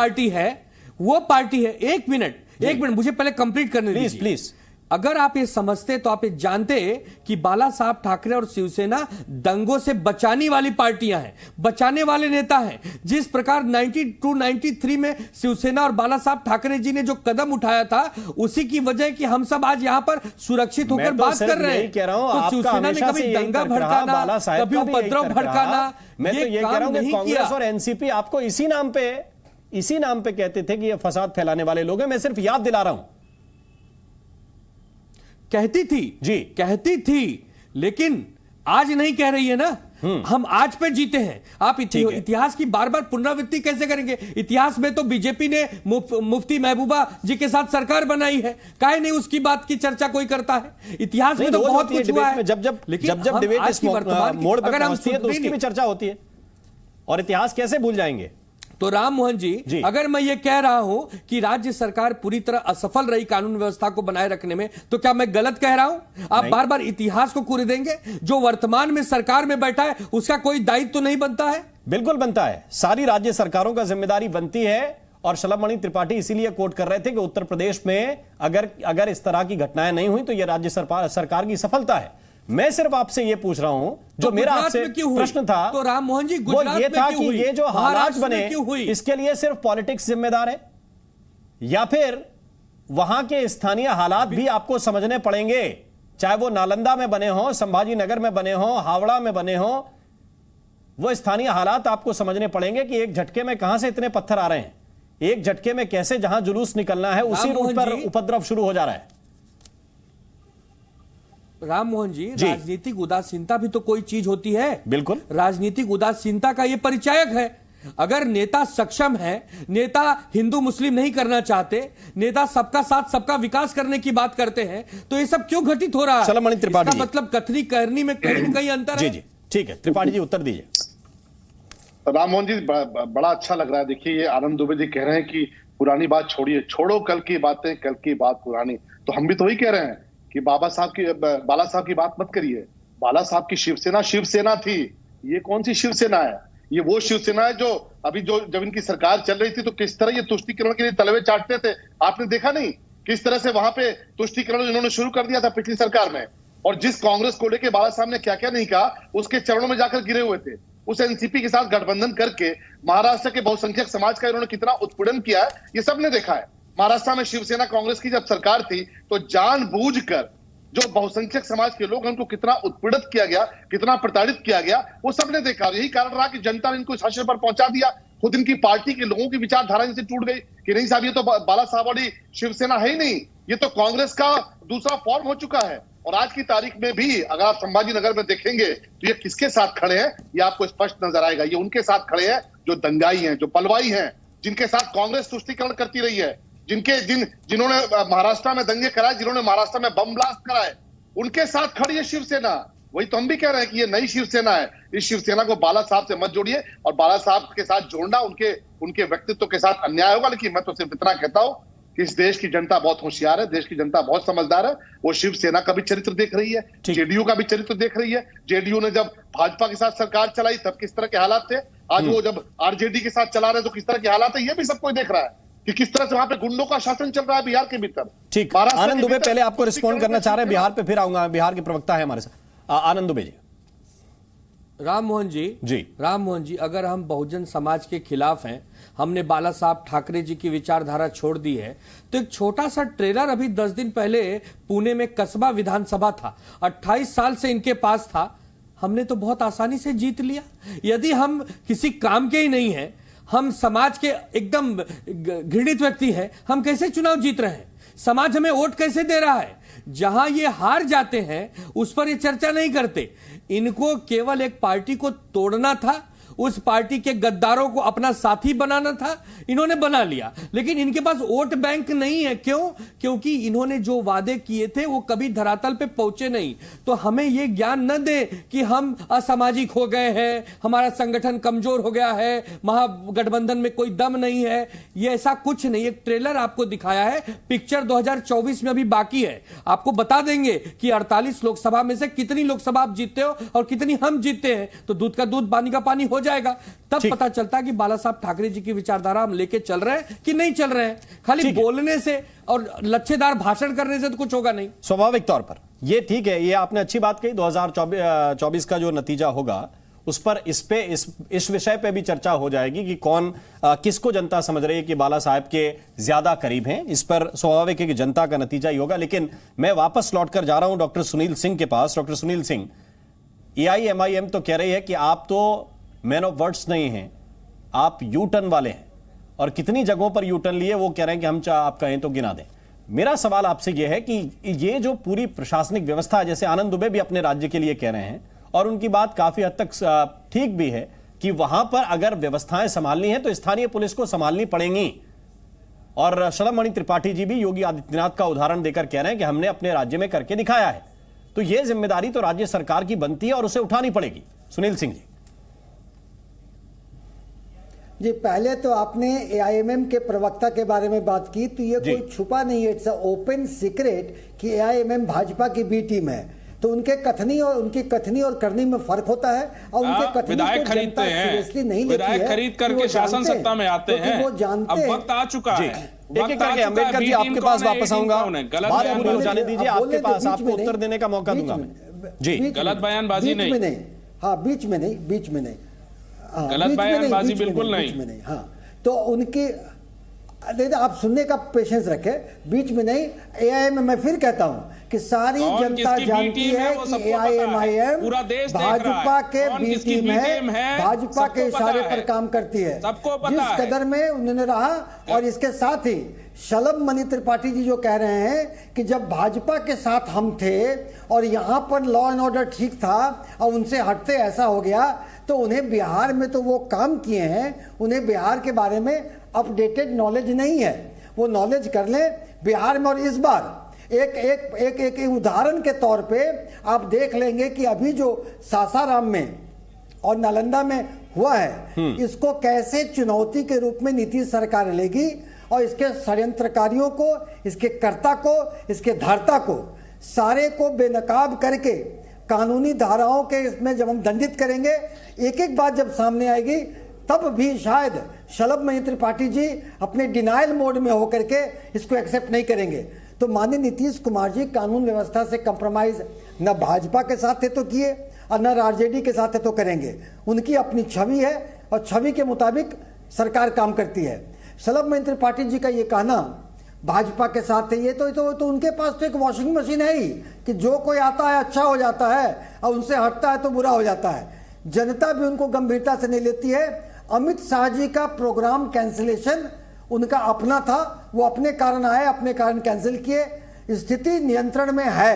वो पार्टी है। एक मिनट मुझे पहले कंप्लीट करने दीजिए प्लीज। अगर आप ये समझते तो आप ये जानते कि बाला साहब ठाकरे और शिवसेना दंगों से बचाने वाली पार्टियां हैं, बचाने वाले नेता हैं। जिस प्रकार 92-93 में शिवसेना और बाला साहब ठाकरे जी ने जो कदम उठाया था, उसी की वजह कि हम सब आज यहां पर सुरक्षित होकर बात कर रहे हैं। तो शिवसेना ने कभी दंगा भड़काना, कभी उपद्रव भड़काना, मैं तो ये कह रहा हूं कि कांग्रेस और एनसीपी आपको इसी नाम पे कहते थे कि ये फसाद फैलाने वाले लोग हैं। मैं सिर्फ याद दिला रहा हूं। कहती थी, लेकिन आज नहीं कह रही है ना। हम आज पे जीते हैं। आप इतिहास की बार बार पुनरावृत्ति कैसे करेंगे? इतिहास में तो बीजेपी ने मुफ्ती महबूबा जी के साथ सरकार बनाई है, काहे नहीं उसकी बात की चर्चा कोई करता है? इतिहास में तो बहुत कुछ हुआ है। जब डिबेट इस मोड़ पर पहुंचती है तो उसकी भी चर्चा होती है, और इतिहास कैसे भूल जाएंगे? तो राम मोहन जी, अगर मैं ये कह रहा हूं कि राज्य सरकार पूरी तरह असफल रही कानून व्यवस्था को बनाए रखने में, तो क्या मैं गलत कह रहा हूं? आप बार बार इतिहास को कुरे देंगे। जो वर्तमान में सरकार में बैठा है उसका कोई दायित्व तो नहीं बनता है? बिल्कुल बनता है, सारी राज्य सरकारों का जिम्मेदारी बनती है। और शलभमणि त्रिपाठी इसीलिए कोट कर रहे थे कि उत्तर प्रदेश में अगर इस तरह की घटनाएं नहीं हुई तो यह राज्य सरकार की सफलता है। मैं सिर्फ आपसे ये पूछ रहा हूं, जो मेरा आपसे प्रश्न था तो राम मोहन जी, वो ये था कि ये जो हालात बने इसके लिए सिर्फ पॉलिटिक्स जिम्मेदार है, या फिर वहां के स्थानीय हालात भी आपको समझने पड़ेंगे? चाहे वो नालंदा में बने हो, संभाजी नगर में बने हो, हावड़ा में बने हो, वो स्थानीय हालात आपको समझने पड़ेंगे कि एक झटके में कहां से इतने पत्थर आ रहे हैं, एक झटके में कैसे जहां जुलूस निकलना है उसी रूट पर उपद्रव शुरू हो जा रहा है। राम मोहन जी, राजनीतिक उदासीनता भी तो कोई चीज होती है। बिल्कुल, राजनीतिक उदासीनता का ये परिचायक है। अगर नेता सक्षम है, नेता हिंदू मुस्लिम नहीं करना चाहते, नेता सबका साथ सबका विकास करने की बात करते हैं, तो ये सब क्यों घटित हो रहा है? शलभमणि त्रिपाठी, इसका मतलब कथनी करनी में कहीं न कहीं अंतर है। जी, ठीक है, त्रिपाठी जी उत्तर दीजिए। राम मोहन जी, बड़ा अच्छा लग रहा है। देखिए, ये आनंद दुबे जी कह रहे हैं कि पुरानी बात छोड़िए, छोड़ो कल की बातें, कल की बात पुरानी। तो हम भी तो वही कह रहे हैं कि बाला साहब की बात मत करिए। बाला साहब की शिवसेना थी। ये कौन सी शिवसेना है? ये वो शिवसेना है जो अभी जब इनकी सरकार चल रही थी तो किस तरह ये तुष्टीकरण के लिए तलवे चाटते थे। आपने देखा नहीं किस तरह से वहां पे तुष्टीकरण इन्होंने शुरू कर दिया था पिछली सरकार में। और जिस कांग्रेस को लेके बाला साहब ने क्या क्या नहीं कहा, उसके चरणों में जाकर गिरे हुए थे। उस एनसीपी के साथ गठबंधन करके महाराष्ट्र के बहुसंख्यक समाज का इन्होंने कितना उत्पीड़न किया है, ये सबने देखा है। महाराष्ट्र में शिवसेना कांग्रेस की जब सरकार थी तो जानबूझकर जो बहुसंख्यक समाज के लोग हैं उनको कितना उत्पीड़ित किया गया, कितना प्रताड़ित किया गया, वो सबने देखा। यही कारण रहा कि जनता ने इनको इस हश्र पर पहुंचा दिया। खुद इनकी पार्टी के लोगों की विचारधारा इनसे टूट गई कि नहीं साहब, ये तो बाला साहब वाली शिवसेना है ही नहीं, ये तो कांग्रेस का दूसरा फॉर्म हो चुका है। और आज की तारीख में भी अगर आप संभाजी नगर में देखेंगे तो ये किसके साथ खड़े हैं ये आपको स्पष्ट नजर आएगा। ये उनके साथ खड़े हैं जो दंगाई हैं, जो पलवाई हैं, जिनके साथ कांग्रेस तुष्टीकरण करती रही है, जिन्होंने महाराष्ट्र में दंगे कराए, जिन्होंने महाराष्ट्र में बम ब्लास्ट कराए, उनके साथ खड़ी है शिवसेना। वही तो हम भी कह रहे हैं कि ये नई शिवसेना है। इस शिवसेना को बाला साहब से मत जोड़िए, और बाला साहब के साथ जोड़ना उनके व्यक्तित्व के साथ अन्याय होगा। लेकिन मैं तो सिर्फ इतना कहता हूं कि इस देश की जनता बहुत होशियार है, देश की जनता बहुत समझदार है। वो शिवसेना का भी चरित्र देख रही है, जेडीयू का भी चरित्र देख रही है। जेडीयू ने जब भाजपा के साथ सरकार चलाई तब किस तरह के हालात थे, आज वो जब आरजेडी के साथ चला रहे तो किस तरह के हालात है, ये भी सब कोई देख रहा है कि किस तरह से वहां पे गुंडों का शासन चल रहा है बिहार के भीतर। ठीक, आनंद दुबे पहले आपको रिस्पॉन्ड करना चाह रहे हैं, बिहार पे फिर आऊंगा। बिहार के प्रवक्ता है हमारे साथ आनंद दुबे जी। राम मोहन जी, अगर हम बहुजन समाज के खिलाफ हैं, हमने बाला साहब ठाकरे जी की विचारधारा छोड़ दी है, तो एक छोटा सा ट्रेलर अभी 10 दिन पहले पुणे में कस्बा विधानसभा था, 28 साल से इनके पास था, हमने तो बहुत आसानी से जीत लिया। यदि हम किसी काम के ही नहीं हैं, हम समाज के एकदम घृणित व्यक्ति हैं, हम कैसे चुनाव जीत रहे हैं? समाज हमें वोट कैसे दे रहा है? जहां ये हार जाते हैं उस पर ये चर्चा नहीं करते। इनको केवल एक पार्टी को तोड़ना था, उस पार्टी के गद्दारों को अपना साथी बनाना था, इन्होंने बना लिया। लेकिन इनके पास वोट बैंक नहीं है। क्यों? क्योंकि इन्होंने जो वादे किए थे वो कभी धरातल पे पहुंचे नहीं। तो हमें ये ज्ञान न दे कि हम असामाजिक हो गए हैं, हमारा संगठन कमजोर हो गया है, महागठबंधन में कोई दम नहीं है। ये ऐसा कुछ नहीं। एक ट्रेलर आपको दिखाया है, पिक्चर 2024 में अभी बाकी है। आपको बता देंगे कि 48 लोकसभा में से कितनी लोकसभा आप जीतते हो और कितनी हम जीतते हैं, तो दूध का दूध पानी का पानी हो जाएगा। तब पता चलता है कि बाला साहब ठाकरे जी की विचारधारा हम लेके चल रहे हैं कि नहीं चल रहे हैं। खाली बोलने से और लच्छेदार भाषण करने से तो कुछ होगा नहीं। स्वाभाविक तौर पर ये ठीक है, ये आपने अच्छी बात कही। 2024 का जो नतीजा होगा उस पर इस विषय पे भी चर्चा हो जाएगी कि कौन किसको जनता समझ रही है कि बाला साहब के ज्यादा करीब हैं। इस पर स्वाभाविक है कि जनता का नतीजा ही होगा। लेकिन मैं वापस लौटकर जा रहा हूं डॉक्टर सुनील सिंह के पास। डॉक्टर सुनील सिंह, AIMIM तो कह रही है कि आप तो मैन ऑफ वर्ड्स नहीं हैं, आप यू टर्न वाले हैं, और कितनी जगहों पर यू टर्न लिए वो कह रहे हैं कि हम आप कहें तो गिना दें। मेरा सवाल आपसे यह है कि ये जो पूरी प्रशासनिक व्यवस्था है, जैसे आनंद दुबे भी अपने राज्य के लिए कह रहे हैं और उनकी बात काफी हद तक ठीक भी है कि वहां पर अगर व्यवस्थाएं संभालनी है तो स्थानीय पुलिस को संभालनी पड़ेंगी। और शलभ मणि त्रिपाठी जी भी योगी आदित्यनाथ का उदाहरण देकर कह रहे हैं कि हमने अपने राज्य में करके दिखाया है। तो यह जिम्मेदारी तो राज्य सरकार की बनती है और उसे उठानी पड़ेगी। सुनील सिंह जी, पहले तो आपने AIMM के प्रवक्ता के बारे में बात की, तो ये कोई छुपा नहीं है, इट्स ओपन सीक्रेट कि AIMM भाजपा की बी टीम है। तो उनके कथनी और करनी में फर्क होता है, और उनके कथनी को जनता सीरियसली नहीं लेती है। खरीद करके शासन सत्ता में आते हैं, वो जानते हैं। अब वक्त आ चुका है। एक एक करके अम्बेडकर जी आपके पास वापस आऊंगा, बात पूरी हो जाने दीजिए, आपके पास आपको उत्तर देने का मौका दूंगा मैं। जी, गलत बयानबाजी नहीं। हाँ, बीच में नहीं गलत बयानबाजी बिल्कुल नहीं। हाँ, तो उनकी आप सुनने का पेशेंस रखें, बीच में नहीं। AIMM मैं फिर कहता हूं कि सारी जनता जानती है कि AIMIM भाजपा के बी टीम है, भाजपा के इशारे पर काम करती है, जिस कदर में उन्होंने रहा। और इसके साथ ही शलभ मणि त्रिपाठी जी जो कह रहे हैं कि जब भाजपा के साथ हम थे और यहाँ पर लॉ एंड ऑर्डर ठीक था और उनसे हटते ऐसा हो गया, तो उन्हें बिहार में तो वो काम किए हैं, उन्हें बिहार के बारे में अपडेटेड नॉलेज नहीं है। वो नॉलेज कर लें बिहार में। और इस बार एक उदाहरण के तौर पे आप देख लेंगे कि अभी जो सासाराम में और नालंदा में हुआ है, इसको कैसे चुनौती के रूप में नीतीश सरकार लेगी और इसके षड्यंत्रकारियों को, इसके कर्ता को, इसके धारता को, सारे को बेनकाब करके कानूनी धाराओं के इसमें जब हम दंडित करेंगे, एक एक बात जब सामने आएगी, तब भी शायद शलभ मणि त्रिपाठी जी अपने डिनायल मोड में होकर के इसको एक्सेप्ट नहीं करेंगे। तो तो माननीय नीतीश कुमार जी कानून व्यवस्था से कंप्रोमाइज न भाजपा के साथ थे तो किए और न आरजेडी के साथ है तो करेंगे। उनकी अपनी छवि है और छवि के मुताबिक सरकार काम करती है। शलभ मणि त्रिपाठी जी का ये कहना भाजपा के साथ है, ये तो उनके पास तो एक वॉशिंग मशीन है ही कि जो कोई आता है अच्छा हो जाता है और उनसे हटता है तो बुरा हो जाता है। जनता भी उनको गंभीरता से नहीं लेती है। अमित शाह जी का प्रोग्राम कैंसिलेशन उनका अपना था, वो अपने कारण आए, अपने कारण कैंसिल किए। स्थिति नियंत्रण में है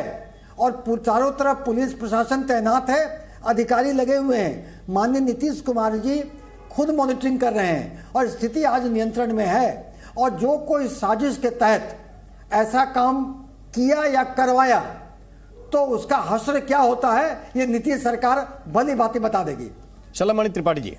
और चारों तरफ पुलिस प्रशासन तैनात है, अधिकारी लगे हुए हैं। माननीय नीतीश कुमार जी खुद मॉनिटरिंग कर रहे हैं और स्थिति आज नियंत्रण में है। और जो कोई साजिश के तहत ऐसा काम किया या करवाया तो उसका हश्र क्या होता है ये नीतीश सरकार भली बातें बता देगी। शलभ मणि त्रिपाठी जी।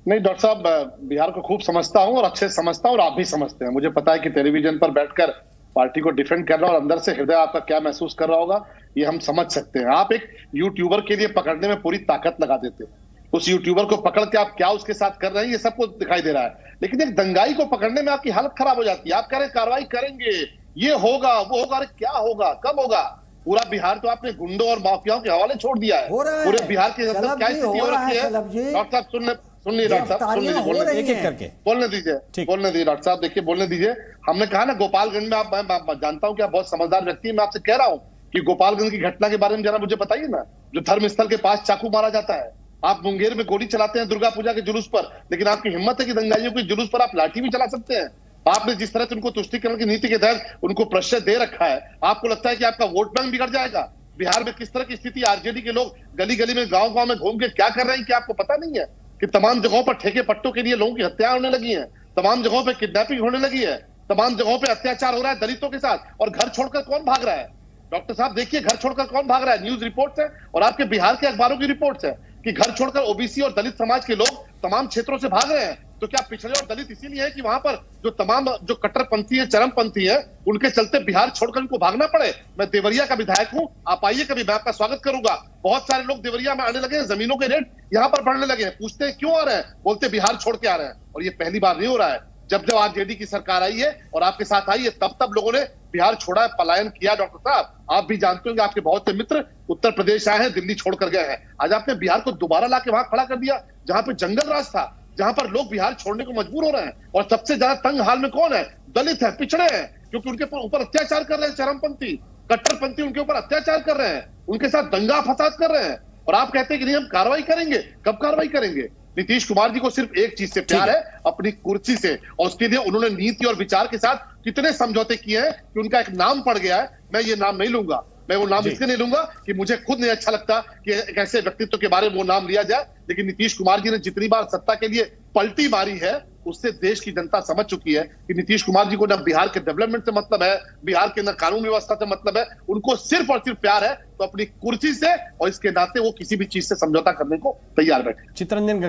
नहीं डॉक्टर साहब, बिहार को खूब समझता हूं और अच्छे समझता हूं और आप भी समझते हैं। मुझे पता है कि टेलीविजन पर बैठकर पार्टी को डिफेंड कर रहा और अंदर से हृदय आपका क्या महसूस कर रहा होगा ये हम समझ सकते हैं। आप एक यूट्यूबर के लिए पकड़ने में पूरी ताकत लगा देते हैं। उस यूट्यूबर को पकड़ के आप क्या उसके साथ कर रहे हैं ये सबको दिखाई दे रहा है, लेकिन एक दंगाई को पकड़ने में आपकी हालत खराब हो जाती है। आप कह रहे कार्रवाई करेंगे, ये होगा वो होगा, अरे क्या होगा, कब होगा? पूरा बिहार तो आपने गुंडों और माफियाओं के हवाले छोड़ दिया है। पूरे बिहार के अंदर क्या स्थिति हो रखी है डॉक्टर साहब? सुनिए डॉक्टर साहब, सुन लीजिए, एक एक करके बोलने दीजिए डॉक्टर साहब। देखिए बोलने दीजिए। हमने कहा ना गोपालगंज में, मैं जानता हूं कि आप बहुत समझदार व्यक्ति हैं, मैं आपसे कह रहा हूं कि गोपालगंज की घटना के बारे में जरा मुझे बताइए ना, जो धर्मस्थल के पास चाकू मारा जाता है। आप मुंगेर में गोली चलाते हैं दुर्गा पूजा के जुलूस पर, लेकिन आपकी हिम्मत है कि दंगाइयों के जुलूस पर आप लाठी भी चला सकते हैं। आपने जिस तरह से उनको तुष्टीकरण की नीति के तहत उनको प्रश्रय दे रखा है, आपको लगता है कि आपका वोट बैंक बिगड़ जाएगा? बिहार में किस तरह की स्थिति, आरजेडी के लोग गली गली में गांव गांव में घूम के क्या कर रहे हैं कि आपको पता नहीं है कि तमाम जगहों पर ठेके पट्टों के लिए लोगों की हत्या होने लगी है, तमाम जगहों पर किडनैपिंग होने लगी है, तमाम जगहों पर अत्याचार हो रहा है दलितों के साथ, और घर छोड़कर कौन भाग रहा है? डॉक्टर साहब देखिए, घर छोड़कर कौन भाग रहा है? न्यूज रिपोर्ट्स है और आपके बिहार के अखबारों की रिपोर्ट्स है कि घर छोड़कर ओबीसी और दलित समाज के लोग तमाम क्षेत्रों से भाग रहे हैं। तो क्या पिछड़े और दलित इसीलिए है कि वहां पर जो तमाम जो कट्टरपंथी है, चरमपंथी है, उनके चलते बिहार छोड़कर उनको भागना पड़े? मैं देवरिया का विधायक हूं, आप आइए कभी, मैं आपका स्वागत करूंगा। बहुत सारे लोग देवरिया में आने लगे हैं, जमीनों के रेट यहाँ पर बढ़ने लगे हैं। पूछते हैं क्यों आ रहे हैं, बोलते बिहार छोड़ के आ रहे हैं। और ये पहली बार नहीं हो रहा है, जब जब आरजेडी की सरकार आई है और आपके साथ आई है तब लोगों ने बिहार छोड़ा है, पलायन किया। डॉक्टर साहब आप भी जानते होंगे, आपके बहुत से मित्र उत्तर प्रदेश आए हैं, दिल्ली छोड़कर गए हैं। आज आपने बिहार को दोबारा लाके वहां खड़ा कर दिया जहां पे जंगल राज था, जहां पर लोग बिहार छोड़ने को मजबूर हो रहे हैं। और सबसे ज्यादा तंग हाल में कौन है? दलित है, पिछड़े हैं, क्योंकि उनके ऊपर अत्याचार कर रहे हैं चरमपंथी, कट्टरपंथी उनके ऊपर अत्याचार कर रहे हैं, उनके साथ दंगा फसाद कर रहे हैं। और आप कहते हैं कि नहीं हम कार्रवाई करेंगे। कब कार्रवाई करेंगे? नीतीश कुमार जी को सिर्फ एक चीज से प्यार है, अपनी कुर्सी से, और उसके लिए उन्होंने नीति और विचार के साथ कितने समझौते किए हैं कि उनका एक नाम पड़ गया है। मैं ये नाम नहीं लूंगा, मैं वो नाम इसलिए नहीं लूंगा कि मुझे खुद नहीं अच्छा लगता कि एक ऐसे व्यक्तित्व के बारे में वो नाम लिया जाए, लेकिन नीतीश कुमार जी ने जितनी बार सत्ता के लिए पलटी मारी है उससे देश की जनता समझ चुकी है कि नीतीश कुमार जी को न बिहार के डेवलपमेंट से मतलब है, बिहार के न कानून व्यवस्था से मतलब है, उनको सिर्फ और सिर्फ प्यार है। तो अपनी कुर्सी से और इसके नाते वो किसी भी चीज से समझौता करने को तैयार बैठे। चितरंजन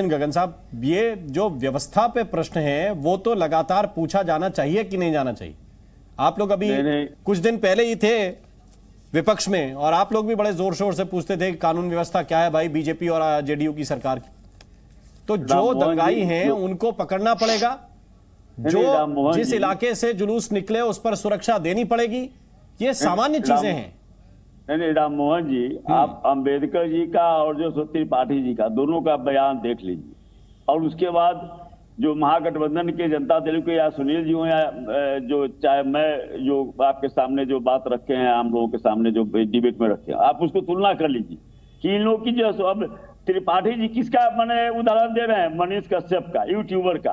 गगन साहब, ये जो व्यवस्था पे प्रश्न है वो तो लगातार पूछा जाना चाहिए कि नहीं जाना चाहिए? आप लोग अभी कुछ दिन पहले ही थे विपक्ष में और आप लोग भी बड़े जोर शोर से पूछते थे कानून व्यवस्था क्या है भाई बीजेपी और जेडीयू की सरकार की। तो जो दंगाई हैं उनको पकड़ना पड़ेगा, जो जिस इलाके से जुलूस निकले उस पर सुरक्षा देनी पड़ेगी, ये सामान्य चीजें हैं। नहीं राम मोहन जी, आप अंबेडकर जी का और जो त्रिपाठी जी का दोनों का बयान देख लीजिए, और उसके बाद जो महागठबंधन के जनता दल के या सुनील जी हो या जो चाहे मैं जो आपके सामने जो बात रखे हैं, आम लोगों के सामने जो डिबेट में रखे हैं, आप उसको तुलना कर लीजिए कि इन लोग की जो अब त्रिपाठी जी किसका मैंने उदाहरण दे रहे हैं, मनीष कश्यप का, यूट्यूबर का।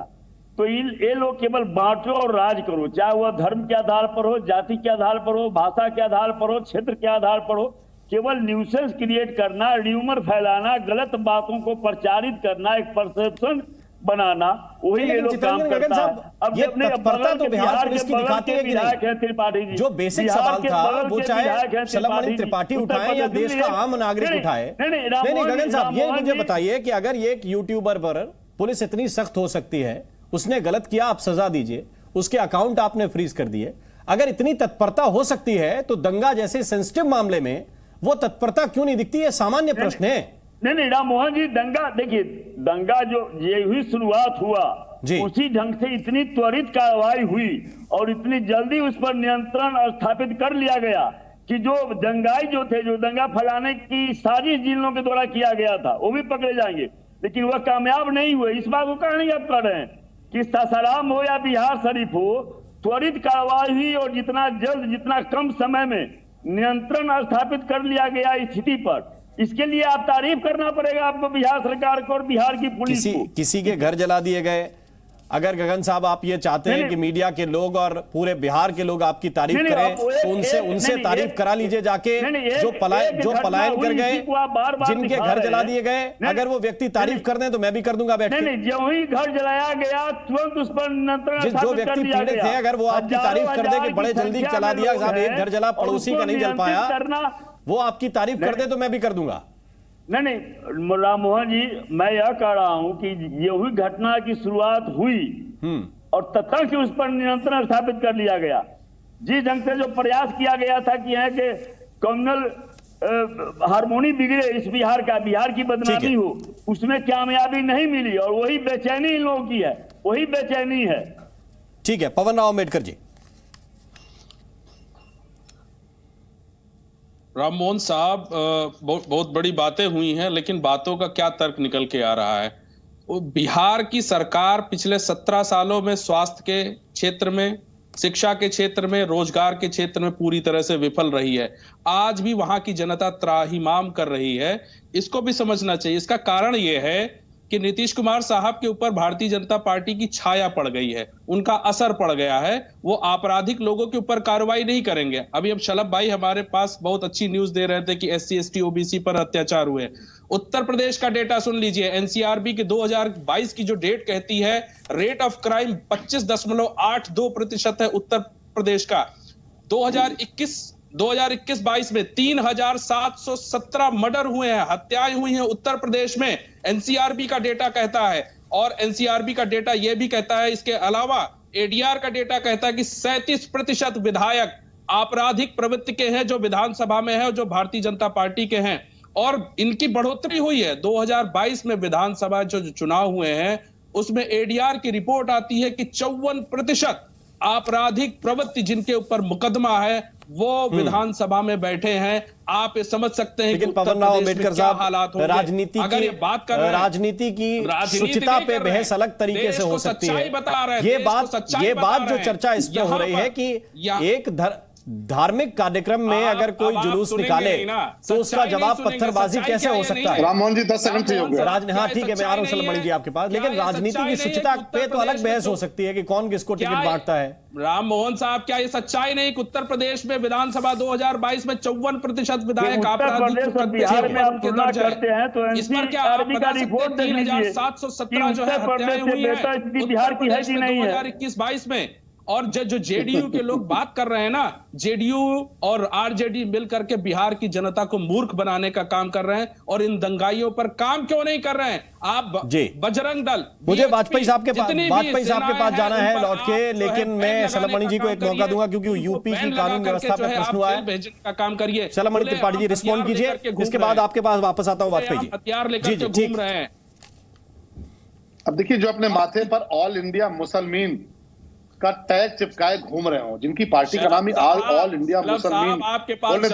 तो ये लोग केवल बांटो और राज करो, चाहे वह धर्म के आधार पर हो, जाति के आधार पर हो, भाषा के आधार पर हो, क्षेत्र के आधार पर हो, केवल न्यूसेंस क्रिएट करना, र्यूमर फैलाना, गलत बातों को प्रचारित करना, एक परसेप्शन बनाना, वही ये लोग काम करता है। अब ये तत्परता तो बिहार पुलिस की दिखाती है कि नहीं? त्रिपाठी जी, जो बेसिक सवाल था वो चाहे शलभ मणि त्रिपाठी उठाए या देश का आम नागरिक उठाए। नहीं गगन साहब, ये मुझे बताइए कि अगर ये एक यूट्यूबर पर पुलिस इतनी सख्त हो सकती है, उसने गलत किया आप सजा दीजिए, उसके अकाउंट आपने फ्रीज कर दिए, अगर इतनी तत्परता हो सकती है तो दंगा जैसे सेंसिटिव मामले में वो तत्परता क्यों नहीं दिखती? है सामान्य प्रश्न है। नहीं राम मोहन जी, दंगा देखिए, दंगा जो ये हुई शुरुआत हुआ उसी ढंग से इतनी त्वरित कार्रवाई हुई और इतनी जल्दी उस पर नियंत्रण स्थापित कर लिया गया कि जो दंगाई जो थे, जो दंगा फैलाने की साजिश जिन लोगों के द्वारा किया गया था, वो भी पकड़े जाएंगे, लेकिन वह कामयाब नहीं हुए। इस बात को कहानी आप कर रहे हैं कि सासाराम हो या बिहार शरीफ हो, त्वरित कार्रवाई हुई और जितना जल्द, जितना कम समय में नियंत्रण स्थापित कर लिया गया स्थिति पर, इसके लिए आप तारीफ करना पड़ेगा आपको, बिहार सरकार को और बिहार की पुलिस को। किसी के घर जला दिए गए। अगर गगन साहब आप ये चाहते हैं कि मीडिया के लोग और पूरे बिहार के लोग आपकी तारीफ करें तो उनसे तारीफ करा लीजिए जाके, जो पलायन कर गए, जिनके घर जला दिए गए। अगर वो व्यक्ति तारीफ कर दें तो मैं भी कर दूंगा बैठ के। जो ही घर जलाया गया तुरंत उस पर नियंत्रण, जो व्यक्ति पीड़ित थे अगर वो आपकी तारीफ कर दे कि बड़े जल्दी चला दिया साहब, एक घर जला पड़ोसी का नहीं जल पाया, वो आपकी तारीफ कर दे तो मैं भी कर दूंगा। नहीं राम मोहन जी, मैं यह कह रहा हूं कि ये हुई घटना की शुरुआत हुई और तत्काल उस पर नियंत्रण स्थापित कर लिया गया। जिस ढंग से जो प्रयास किया गया था कि यहाँ के कम्युनल हार्मोनी बिगड़े इस बिहार का, बिहार की बदनामी हो, उसमें कामयाबी नहीं मिली और वही बेचैनी इन लोगों की है, वही बेचैनी है। ठीक है, पवन राव अम्बेडकर जी। राम मोहन साहब, बहुत बड़ी बातें हुई हैं, लेकिन बातों का क्या तर्क निकल के आ रहा है? बिहार की सरकार पिछले 17 सालों में स्वास्थ्य के क्षेत्र में, शिक्षा के क्षेत्र में, रोजगार के क्षेत्र में पूरी तरह से विफल रही है। आज भी वहां की जनता त्राहिमाम कर रही है, इसको भी समझना चाहिए। इसका कारण यह है कि नीतीश कुमार साहब के ऊपर भारतीय जनता पार्टी की छाया पड़ गई है, उनका असर पड़ गया है। वो आपराधिक लोगों के ऊपर कार्रवाई नहीं करेंगे। अभी हम शलभ भाई हमारे पास बहुत अच्छी न्यूज दे रहे थे कि SC ST OBC पर अत्याचार हुए। उत्तर प्रदेश का डेटा सुन लीजिए, NCRB के 2022 की जो डेट कहती है, रेट ऑफ क्राइम 25.82% है उत्तर प्रदेश का। 2021-22 में 3717 मर्डर हुए हैं, हत्याएं हुई हैं उत्तर प्रदेश में, NCRB का डेटा कहता है। और NCRB का डेटा यह भी कहता है, इसके अलावा ADR का डेटा कहता है कि 37% विधायक आपराधिक प्रवृत्ति के हैं जो विधानसभा में है और जो भारतीय जनता पार्टी के हैं, और इनकी बढ़ोतरी हुई है। 2022 में विधानसभा जो चुनाव हुए हैं उसमें ADR की रिपोर्ट आती है कि 54% आपराधिक प्रवृत्ति जिनके ऊपर मुकदमा है वो विधानसभा में बैठे हैं। आप ये समझ सकते हैं कि पवन राव अम्बेडकर साहब, राजनीति की शुचिता पे बहस अलग तरीके से हो सकती है। ये बात जो चर्चा इसमें हो रही है कि एक धार्मिक कार्यक्रम में अगर कोई जुलूस निकाले तो उसका जवाब पत्थरबाजी कैसे हो सकता है? राम मोहन जी 10 सेकंड चाहिए होगा। हाँ ठीक है, मैं आ रहा हूं सलमणि जी आपके पास, लेकिन राजनीति की शुचिता पे तो अलग बहस हो सकती है कि कौन किसको टिकट बांटता है। राम मोहन साहब, क्या ये सच्चाई नहीं कि उत्तर प्रदेश में विधानसभा 2022 में 54% विधायक आपराधिक बिहार में आप तुलना करते हैं तो इस पर क्या आप बता सकते हैं 3717 जो है हत्याएं हुई है बिहार की है कि नहीं है 2021-22 में? और जो JDU के लोग बात कर रहे हैं ना, JDU और RJD मिलकर के बिहार की जनता को मूर्ख बनाने का काम कर रहे हैं, और इन दंगाइयों पर काम क्यों नहीं कर रहे हैं आप? बजरंग दल, मुझे वाजपेयी साहब के पास जाना है लौट के, लेकिन मैं सलमणि जी को एक मौका दूंगा क्योंकि यूपी की कानून व्यवस्था पर प्रश्न हुआ है। का काम करिए, सलमणि त्रिपाठी जी रिस्पॉन्ड कीजिए, इसके बाद आपके पास वापस आता हूँ वाजपेयी जी। हथियार लेकर घूम रहे हैं। अब देखिए, जो अपने माथे पर ऑल इंडिया मुसलमान का टैग चिपकाए घूम रहे हो, जिनकी पार्टी का नाम ही ऑल इंडिया मुसलमान, बोलने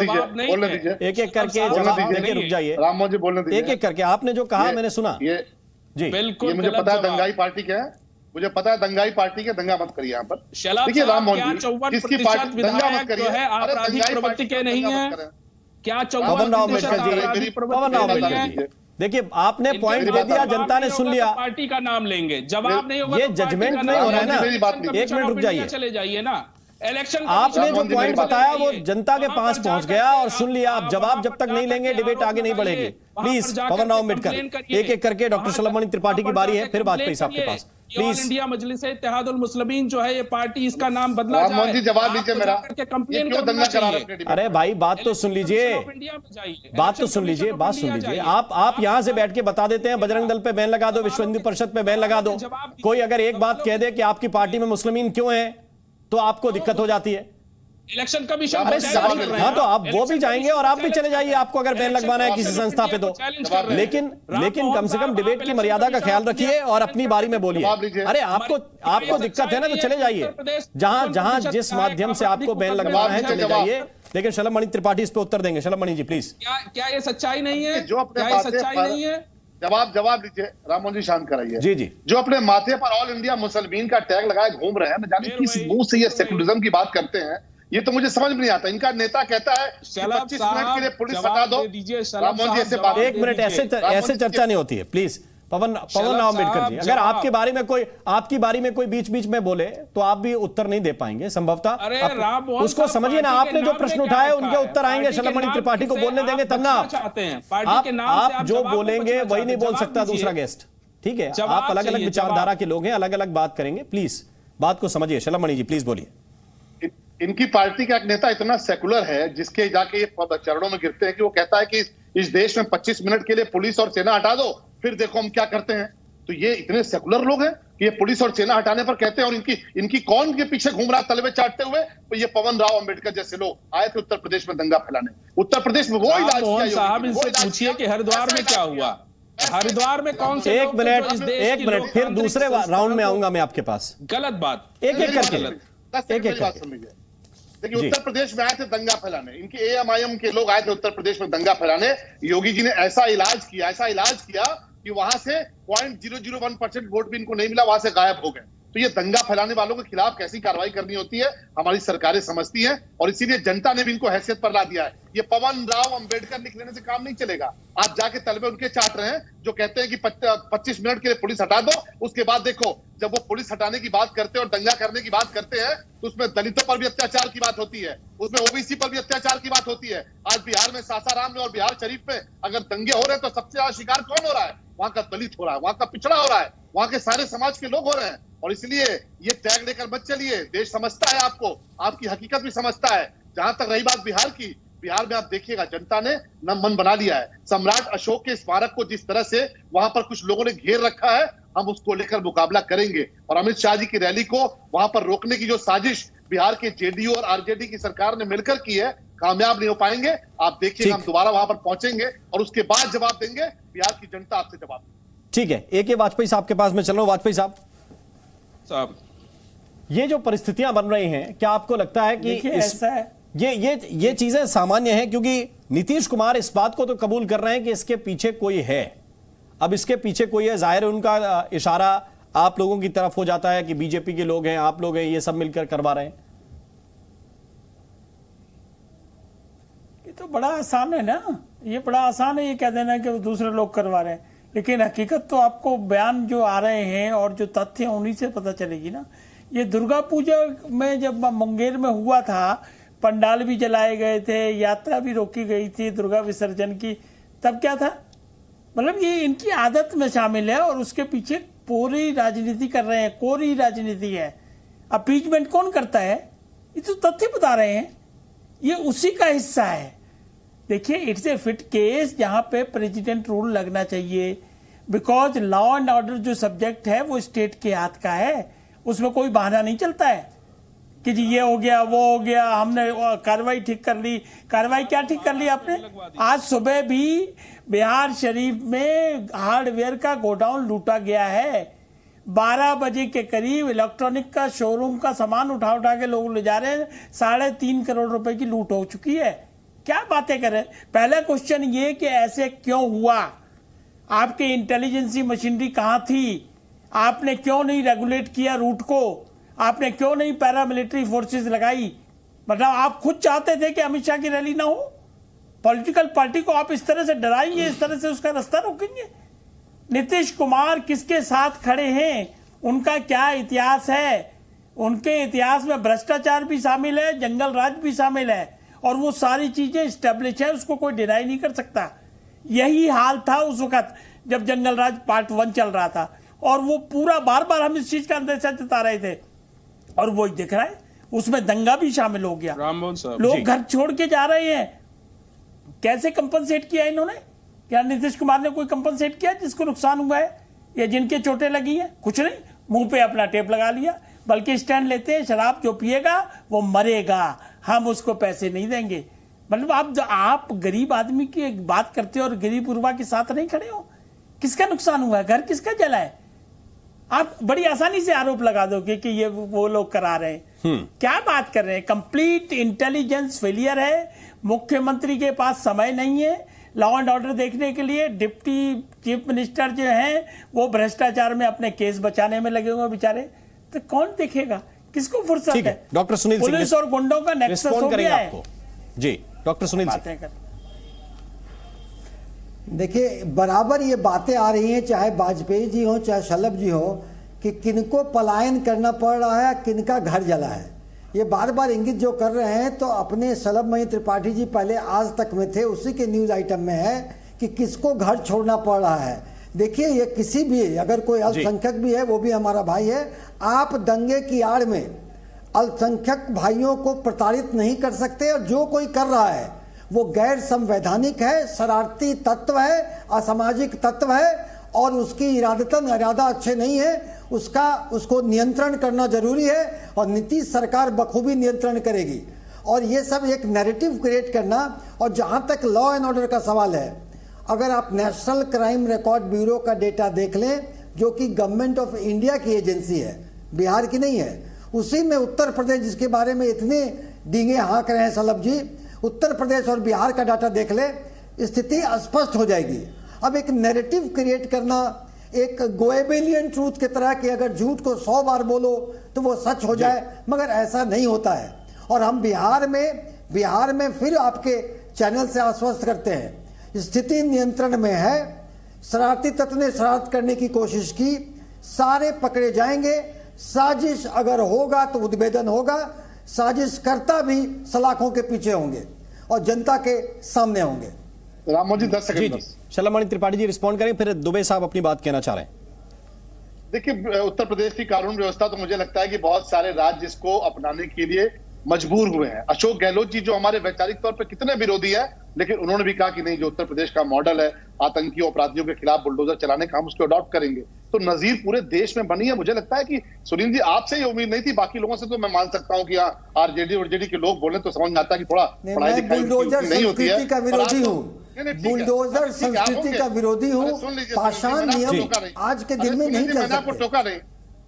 दीजिए एक एक करके जवाब देके रुक जाइए। राम मोहन जी बोलने दीजिए। एक एक करके आपने जो कहा मैंने सुना। ये जी बिल्कुल, ये मुझे पता है दंगाई पार्टी क्या है, मुझे पता है दंगाई पार्टी के, दंगा मत करिए यहाँ पर। देखिए राम मोहन जी, किसकी पार्टी दंगा मत करिए, आपराधिक प्रवृत्ति के नहीं है क्या? पवन राव अम्बेडकर जी, देखिए आपने पॉइंट दे दिया, जनता ने सुन लिया। पार्टी का नाम लेंगे, जवाब नहीं होगा ये जजमेंट नहीं हो रहा है ना, एक मिनट रुक जाइए, चले जाइए ना। इलेक्शन आपने जो पॉइंट बताया वो जनता के पास पहुंच गया और सुन लिया। आप जवाब जब तक नहीं लेंगे डिबेट आगे नहीं बढ़ेगी। प्लीज पवन राव अम्बेडकर, एक एक करके डॉक्टर सलमणि त्रिपाठी की बारी है, फिर वाजपेयी साहब के पास प्लीज। इंडिया मजलिस-ए इत्तेहादुल मुस्लिमीन जो है ये पार्टी, इसका नाम बदला जाए। राम मोहन जी जवाब दीजिए मेरा, कंप्लेन क्यों दंगा करा रहे हैं? अरे भाई बात तो सुन लीजिए, बात तो सुन लीजिए, बात सुन लीजिए। आप यहां से बैठ के बता देते हैं बजरंग दल पे बैन लगा दो, विश्व हिंदू परिषद पे बैन लगा दो। कोई अगर एक बात कह दे कि आपकी पार्टी में मुस्लिमीन क्यों है तो आपको दिक्कत हो जाती है। इलेक्शन कमीशन अरे हाँ, तो आप वो भी जाएंगे और आप भी चले जाइए, आपको अगर बैन लगवाना है किसी संस्था पे तो। लेकिन कम से कम डिबेट की मर्यादा का ख्याल रखिए और अपनी बारी में बोलिए। अरे आपको दिक्कत है ना, तो चले जाइए, जहां जिस माध्यम से आपको बैन लगवाना है चले जाइए। लेकिन शलभ मणि त्रिपाठी इस पे उत्तर देंगे। शलभ मणि जी प्लीज। क्या ये सच्चाई नहीं है? जो अपने सच्चाई नहीं है, जवाब लीजिए। राम मोहन जी शांत कराइए। जी जी। जो अपने माथे पर ऑल इंडिया मुसलमान का टैग लगाए घूम रहे हैं, न जाने किस मुंह से ये सेकुलरिज्म की बात करते हैं, ये तो मुझे समझ में नहीं आता। इनका नेता कहता है 25 मिनट के लिए पुलिस हटा दो। राम मोहन जी ऐसे बात, 1 मिनट, ऐसे चर्चा नहीं होती है प्लीज। पवन राव अम्बेडकर जी, अगर आपकी बारी में कोई बीच में बोले तो आप भी उत्तर नहीं दे पाएंगे संभवतः। उसको समझिए ना, आपने जो प्रश्न उठाए उनके उत्तर आएंगे। शलभ मणि त्रिपाठी को बोलने देंगे तब ना। आप जो बोलेंगे वही नहीं बोल सकता दूसरा गेस्ट, ठीक है? आप अलग अलग विचारधारा के लोग हैं, अलग अलग बात करेंगे, प्लीज बात को समझिए। शलभ मणि जी प्लीज बोलिए। इनकी पार्टी का एक नेता इतना सेकुलर है जिसके जाके ये चरणों में गिरते हैं कि वो कहता है कि इस देश में 25 मिनट के लिए पुलिस और सेना हटा दो, फिर देखो हम क्या करते हैं। तो ये इतने सेकुलर लोग हैं कि ये पुलिस और सेना हटाने पर कहते हैं। और इनकी कौन के पीछे घूम रहा तलवे चाटते हुए? तो ये पवन राव अम्बेडकर जैसे लोग आए थे उत्तर प्रदेश में दंगा फैलाने। उत्तर प्रदेश में वो इलाज मोहन साहब, इनसे पूछिए कि हरिद्वार में क्या हुआ, हरिद्वार में कौन से? एक मिनट, फिर दूसरे राउंड में आऊंगा मैं आपके पास। गलत बात, एक करके। देखिए, उत्तर प्रदेश में आए थे दंगा फैलाने, इनके एएमआईएम के लोग आए थे उत्तर प्रदेश में दंगा फैलाने। योगी जी ने ऐसा इलाज किया कि वहां से 0.001% वोट भी इनको नहीं मिला, वहां से गायब हो गए। तो ये दंगा फैलाने वालों के खिलाफ कैसी कार्रवाई करनी होती है हमारी सरकारें समझती हैं, और इसीलिए जनता ने भी इनको हैसियत पर ला दिया है। ये पवन राव अम्बेडकर लिख लेने से काम नहीं चलेगा। आप जाके तलबे उनके चाट रहे हैं जो कहते हैं कि 25 मिनट के लिए पुलिस हटा दो। उसके बाद देखो, जब वो पुलिस हटाने की बात करते हैं और दंगा करने की बात करते हैं तो उसमें दलितों पर भी अत्याचार की बात होती है, उसमें ओबीसी पर भी अत्याचार की बात होती है। आज बिहार में सासाराम में और बिहार शरीफ में अगर दंगे हो रहे हैं तो सबसे ज्यादा शिकार कौन हो रहा है? वहां का दलित हो रहा है, वहां का पिछड़ा हो रहा है, वहां के सारे समाज के लोग हो रहे हैं। और इसलिए ये टैग लेकर मत चलिए। देश समझता है आपको, आपकी हकीकत भी समझता है। जहां तक रही बात बिहार की, बिहार में आप देखिएगा जनता ने न मन बना लिया है। सम्राट अशोक के स्मारक को जिस तरह से वहां पर कुछ लोगों ने घेर रखा है, हम उसको लेकर मुकाबला करेंगे। और अमित शाह जी की रैली को वहां पर रोकने की जो साजिश बिहार के जेडीयू और आरजेडी की सरकार ने मिलकर की है, कामयाब नहीं हो पाएंगे। आप देखिए, हम दोबारा वहां पर पहुंचेंगे और उसके बाद जवाब देंगे। बिहार की जनता आपसे जवाब देगी। ठीक है, एक वाजपेयी साहब के पास में चल रहा हूं। वाजपेयी साहब, ये जो परिस्थितियां बन रही हैं, क्या आपको लगता है कि ऐसा है? ये चीजें सामान्य हैं? क्योंकि नीतीश कुमार इस बात को तो कबूल कर रहे हैं कि इसके पीछे कोई है। अब इसके पीछे कोई है, जाहिर है उनका इशारा आप लोगों की तरफ हो जाता है कि बीजेपी के लोग हैं, आप लोग हैं, ये सब मिलकर करवा रहे हैं। ये तो बड़ा आसान है ना, ये बड़ा आसान है ये कह देना कि दूसरे लोग करवा रहे हैं। लेकिन हकीकत तो आपको बयान जो आ रहे हैं और जो तथ्य हैं उन्हीं से पता चलेगी ना। ये दुर्गा पूजा में जब मुंगेर में हुआ था, पंडाल भी जलाए गए थे, यात्रा भी रोकी गई थी दुर्गा विसर्जन की, तब क्या था? मतलब ये इनकी आदत में शामिल है और उसके पीछे पूरी राजनीति कर रहे हैं, कोरी राजनीति है। अपीजमेंट कौन करता है? ये तो तथ्य बता रहे हैं, ये उसी का हिस्सा है। देखिए, इट्स ए फिट केस जहां पे प्रेसिडेंट रूल लगना चाहिए, बिकॉज लॉ एंड ऑर्डर जो सब्जेक्ट है वो स्टेट के हाथ का है। उसमें कोई बहाना नहीं चलता है कि जी ये हो गया, वो हो गया, हमने कार्रवाई ठीक कर ली। कार्रवाई क्या ठीक कर ली आपने? आज सुबह भी बिहार शरीफ में हार्डवेयर का गोडाउन लूटा गया है। 12 बजे के करीब इलेक्ट्रॉनिक का शोरूम का सामान उठा के लोग ले जा रहे हैं। 3.5 करोड़ रुपए की लूट हो चुकी है। क्या बातें करें? पहला क्वेश्चन ये कि ऐसे क्यों हुआ? आपके इंटेलिजेंसी मशीनरी कहां थी? आपने क्यों नहीं रेगुलेट किया रूट को? आपने क्यों नहीं पैरामिलिट्री फोर्सेस लगाई? मतलब आप खुद चाहते थे कि अमित शाह की रैली ना हो? पॉलिटिकल पार्टी को आप इस तरह से डराएंगे, इस तरह से उसका रास्ता रोकेंगे? नीतीश कुमार किसके साथ खड़े हैं, उनका क्या इतिहास है? उनके इतिहास में भ्रष्टाचार भी शामिल है, जंगल राज भी शामिल है, और वो सारी चीजें स्टैब्लिश है, उसको कोई डिनाई नहीं कर सकता। यही हाल था उस वक्त जब जंगल राज पार्ट 1 चल रहा था, और वो पूरा बार बार हम इस चीज का अंदेशा जता रहे थे, और वो दिख रहा है उसमें दंगा भी शामिल हो गया। लोग घर छोड़ के जा रहे हैं। कैसे कंपनसेट किया इन्होंने? क्या नीतीश कुमार ने कोई कंपनसेट किया जिसको नुकसान हुआ है या जिनके चोटें लगी हैं? कुछ नहीं, मुंह पे अपना टेप लगा लिया। बल्कि स्टैंड लेते हैं, शराब जो पिएगा वो मरेगा, हम उसको पैसे नहीं देंगे। मतलब आप गरीब आदमी की एक बात करते हो और गरीब गुरबा के साथ नहीं खड़े हो। किसका नुकसान हुआ है, घर किसका जला है? आप बड़ी आसानी से आरोप लगा दोगे कि ये वो लोग करा रहे हैं। क्या बात कर रहे हैं? कंप्लीट इंटेलिजेंस फेलियर है। मुख्यमंत्री के पास समय नहीं है लॉ एंड ऑर्डर देखने के लिए। डिप्टी चीफ मिनिस्टर जो हैं वो भ्रष्टाचार में अपने केस बचाने में लगे हुए बेचारे, तो कौन देखेगा? किसको फुर्सत है? डॉक्टर सुनील सिंह पुलिस और गुंडों का नेक्सस हो गया है। जी डॉक्टर सुनील सिंह, देखिए बराबर ये बातें आ रही हैं, चाहे वाजपेयी जी हो चाहे शलभ जी हो, कि किनको पलायन करना पड़ रहा है, किनका घर जला है। ये बार बार इंगित जो कर रहे हैं, तो अपने शलभमणि त्रिपाठी जी पहले आज तक में थे, उसी के न्यूज आइटम में है कि किसको घर छोड़ना पड़ रहा है। देखिए ये किसी भी, अगर कोई अल्पसंख्यक भी है वो भी हमारा भाई है। आप दंगे की आड़ में अल्पसंख्यक भाइयों को प्रताड़ित नहीं कर सकते, और जो कोई कर रहा है वो गैर संवैधानिक है, शरारती तत्व है, असामाजिक तत्व है, और उसकी इरादा अच्छे नहीं है। उसको नियंत्रण करना जरूरी है, और नीतीश सरकार बखूबी नियंत्रण करेगी। और ये सब एक नैरेटिव क्रिएट करना। और जहां तक लॉ एंड ऑर्डर का सवाल है, अगर आप नेशनल क्राइम रिकॉर्ड ब्यूरो का डेटा देख लें, जो कि गवर्नमेंट ऑफ इंडिया की एजेंसी है, बिहार की नहीं है, उसी में उत्तर प्रदेश, जिसके बारे में इतने डींगे हाँक रहे हैं शलभ जी, उत्तर प्रदेश और बिहार का डाटा देख ले, स्थिति स्पष्ट हो जाएगी। अब एक नैरेटिव क्रिएट करना एक गोएबेलियन ट्रूथ की तरह कि अगर झूठ को 100 बार बोलो तो वो सच हो जाए, मगर ऐसा नहीं होता है। और हम बिहार में फिर आपके चैनल से आश्वस्त करते हैं, स्थिति नियंत्रण में है। शरारती तत्व ने शरारत करने की कोशिश की, सारे पकड़े जाएंगे। साजिश अगर होगा तो उद्भेदन होगा, साजिश करता भी सलाखों के पीछे होंगे और जनता के सामने होंगे। राममोहन जी 10 सेकंड। शलभमणि त्रिपाठी जी रिस्पॉन्ड करें, फिर दुबे साहब अपनी बात कहना चाह रहे हैं। देखिए उत्तर प्रदेश की कानून व्यवस्था तो मुझे लगता है कि बहुत सारे राज्य इसको अपनाने के लिए मजबूर हुए हैं। अशोक गहलोत जी जो हमारे वैचारिक तौर पर कितने विरोधी है, लेकिन उन्होंने भी कहा कि नहीं, जो उत्तर प्रदेश का मॉडल है आतंकियों अपराधियों के खिलाफ बुलडोजर चलाने का, हम उसको अडॉप्ट करेंगे। तो नजीर पूरे देश में बनी है। मुझे लगता है कि सुनील जी आपसे ये उम्मीद नहीं थी, बाकी लोगों से तो मैं मान सकता हूँ कि आरजेडी के लोग बोले तो समझ में आता है कि थोड़ा पढ़ाई लिखाई नहीं होती है। का विरोधी हूँ, बुलडोजर संस्कृति का विरोधी हूँ, पाषाण नियम आज के दिन में नहीं चल सकते। टोका नहीं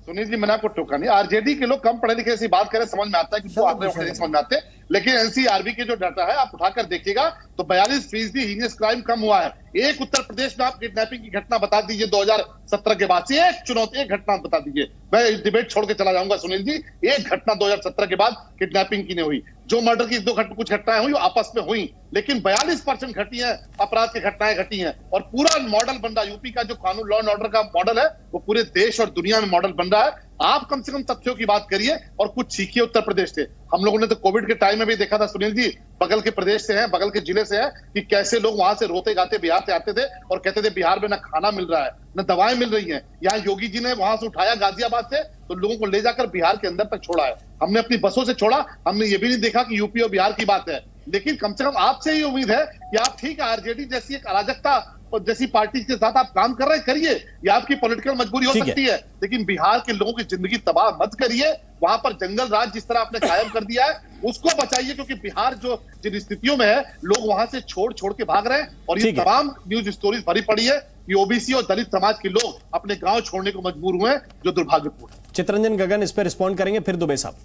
सुनील जी, मैंने आपको टोका नहीं। आरजेडी के लोग कम पढ़े लिखे ऐसी बात करें, समझ में आता है कि वो आंकड़े नहीं समझ में आते, लेकिन एनसीआरबी के जो डाटा है आप उठाकर देखिएगा तो 42% हीनियस क्राइम कम हुआ है। एक उत्तर प्रदेश में आप किडनैपिंग की घटना बता दीजिए 2017 के बाद से, एक चुनौती, एक घटना बता दीजिए। मैं डिबेट छोड़ के चला जाऊंगा सुनील जी, एक घटना 2017 के बाद किडनैपिंग की नहीं हुई। जो मर्डर की कुछ घटनाएं हुई आपस में हुई, लेकिन 42% घटी है अपराध की घटनाएं घटी हैं। और पूरा मॉडल बन रहा है यूपी का जो कानून लॉ एंड ऑर्डर का मॉडल है, वो पूरे देश और दुनिया में मॉडल बन रहा है। आप कम से कम तथ्यों की बात करिए और कुछ सीखिए उत्तर प्रदेश से। हम लोगों ने तो कोविड के टाइम में भी देखा था सुनील जी, बगल के प्रदेश से हैं, बगल के जिले से हैं, कि कैसे लोग वहां से रोते गाते बिहार से आते थे और कहते थे बिहार में ना खाना मिल रहा है ना दवाएं मिल रही हैं। यहाँ योगी जी ने वहां से उठाया गाजियाबाद से, तो लोगों को ले जाकर बिहार के अंदर तक छोड़ा है। हमने अपनी बसों से छोड़ा, हमने ये भी नहीं देखा कि यूपी और बिहार की बात है। लेकिन कम से कम आपसे ये उम्मीद है कि आप ठीक है, आरजेडी जैसी एक अराजकता और जैसी पार्टी के साथ आप काम कर रहे हैं, करिए, ये आपकी पॉलिटिकल मजबूरी हो सकती है, लेकिन बिहार के लोगों की जिंदगी तबाह मत करिए। वहां पर जंगल राज जिस तरह आपने कायम कर दिया है उसको बचाइए, क्योंकि बिहार जो जिन स्थितियों में है, लोग वहां से छोड़ के भाग रहे हैं। और ये तमाम न्यूज स्टोरीज भरी पड़ी है कि ओबीसी और दलित समाज के लोग अपने गांव छोड़ने को मजबूर हुए हैं, जो दुर्भाग्यपूर्ण है। चित्रंजन गगन इस पर रिस्पॉन्ड करेंगे, फिर दुबे साहब।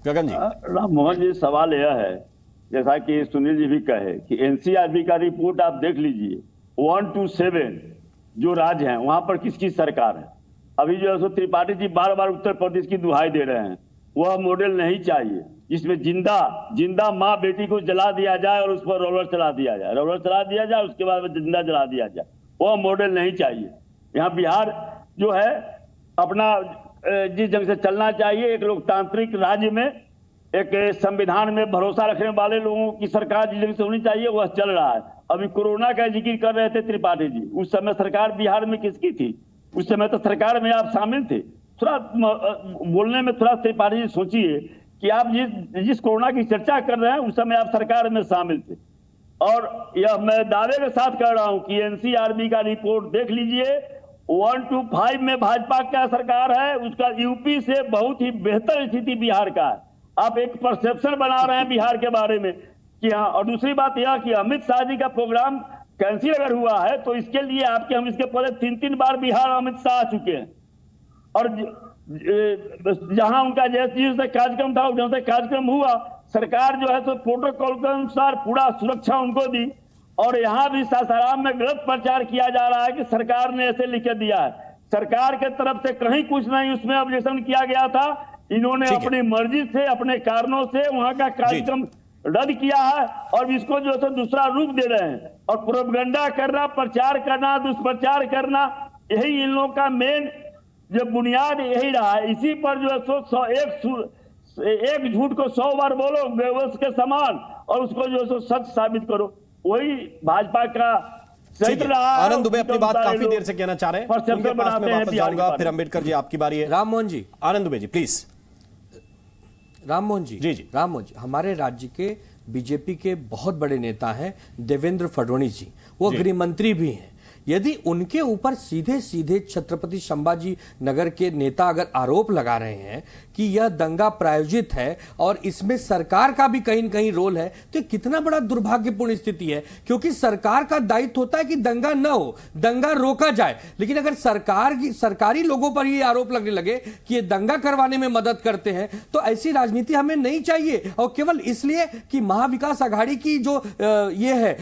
गगन जी। राममोहन जी, सवाल यह है, जैसा कि सुनील जी भी कहे, कि एनसीआरबी का रिपोर्ट आप देख लीजिए, 1 to 7 जो राज्य हैं वहां पर किसकी सरकार है। अभी जो है त्रिपाठी जी बार बार उत्तर प्रदेश की दुहाई दे रहे हैं, वह मॉडल नहीं चाहिए जिसमें जिंदा माँ बेटी को जला दिया जाए और उस पर रोलर चला दिया जाए, उसके बाद जिंदा जला दिया जाए, वह मॉडल नहीं चाहिए। यहाँ बिहार जो है अपना जिस ढंग से चलना चाहिए, एक लोकतांत्रिक राज्य में, एक संविधान में भरोसा रखने वाले लोगों की सरकार जिस ढंग से होनी चाहिए, वह चल रहा है। अभी कोरोना का जिक्र कर रहे थे त्रिपाठी जी, उस समय सरकार बिहार में किसकी थी? उस समय तो सरकार में आप शामिल थे। थोड़ा बोलने में थोड़ा त्रिपाठी जी सोचिए कि आप जिस कोरोना की चर्चा कर रहे हैं उस समय आप सरकार में शामिल थे। और यह मैं दावे के साथ कह रहा हूं कि एनसीआरबी का रिपोर्ट देख लीजिए, 1 to 5 में भाजपा का सरकार है, उसका यूपी से बहुत ही बेहतर स्थिति बिहार का है। आप एक परसेप्शन बना रहे हैं बिहार के बारे में कि हाँ। और दूसरी बात यह कि अमित शाह जी का प्रोग्राम कैंसिल अगर हुआ है तो इसके लिए आपके हम इसके पहले 3 बार बिहार अमित शाह आ चुके हैं, और जहां उनका जैसे कार्यक्रम था जैसे कार्यक्रम हुआ, सरकार जो है तो प्रोटोकॉल के अनुसार पूरा सुरक्षा उनको दी। और यहाँ भी सासाराम में गलत प्रचार किया जा रहा है कि सरकार ने ऐसे लिख दिया है, सरकार के तरफ से कहीं कुछ नहीं उसमें ऑब्जेक्शन किया गया था। इन्होंने अपनी मर्जी से अपने कारणों से वहां का कार्यक्रम रद्द किया है और इसको जो है दूसरा रूप दे रहे हैं। और प्रोपगंडा करना, प्रचार करना, दुष्प्रचार करना, यही इन लोगों का मेन जो बुनियाद यही रहा है। इसी पर जो है एक झूठ को 100 बार बोलो बेवस के समान और उसको जो है सच साबित करो, वही भाजपा का चरित्र रहा। आनंद दुबे अपनी बात काफी देर से कहना चाह रहे हैं, उनके पास मैं वापस जाऊंगा। फिर अंबेडकर जी आपकी बारी है। राममोहन जी, आनंद दुबे जी प्लीज। राममोहन जी, जी राममोहन जी, हमारे राज्य के बीजेपी के बहुत बड़े नेता हैं देवेंद्र फडणवीस जी, वो गृह मंत्री भी हैं। यदि उनके ऊपर सीधे सीधे छत्रपति संभाजी नगर के नेता अगर आरोप लगा रहे हैं कि यह दंगा प्रायोजित है और इसमें सरकार का भी कहीं न कहीं रोल है, तो कितना बड़ा दुर्भाग्यपूर्ण स्थिति है। क्योंकि सरकार का दायित्व होता है कि दंगा न हो, दंगा रोका जाए। लेकिन अगर सरकारी लोगों पर ही आरोप लगने लगे कि ये दंगा करवाने में मदद करते हैं, तो ऐसी राजनीति हमें नहीं चाहिए। और केवल इसलिए कि महाविकास आघाड़ी की जो ये है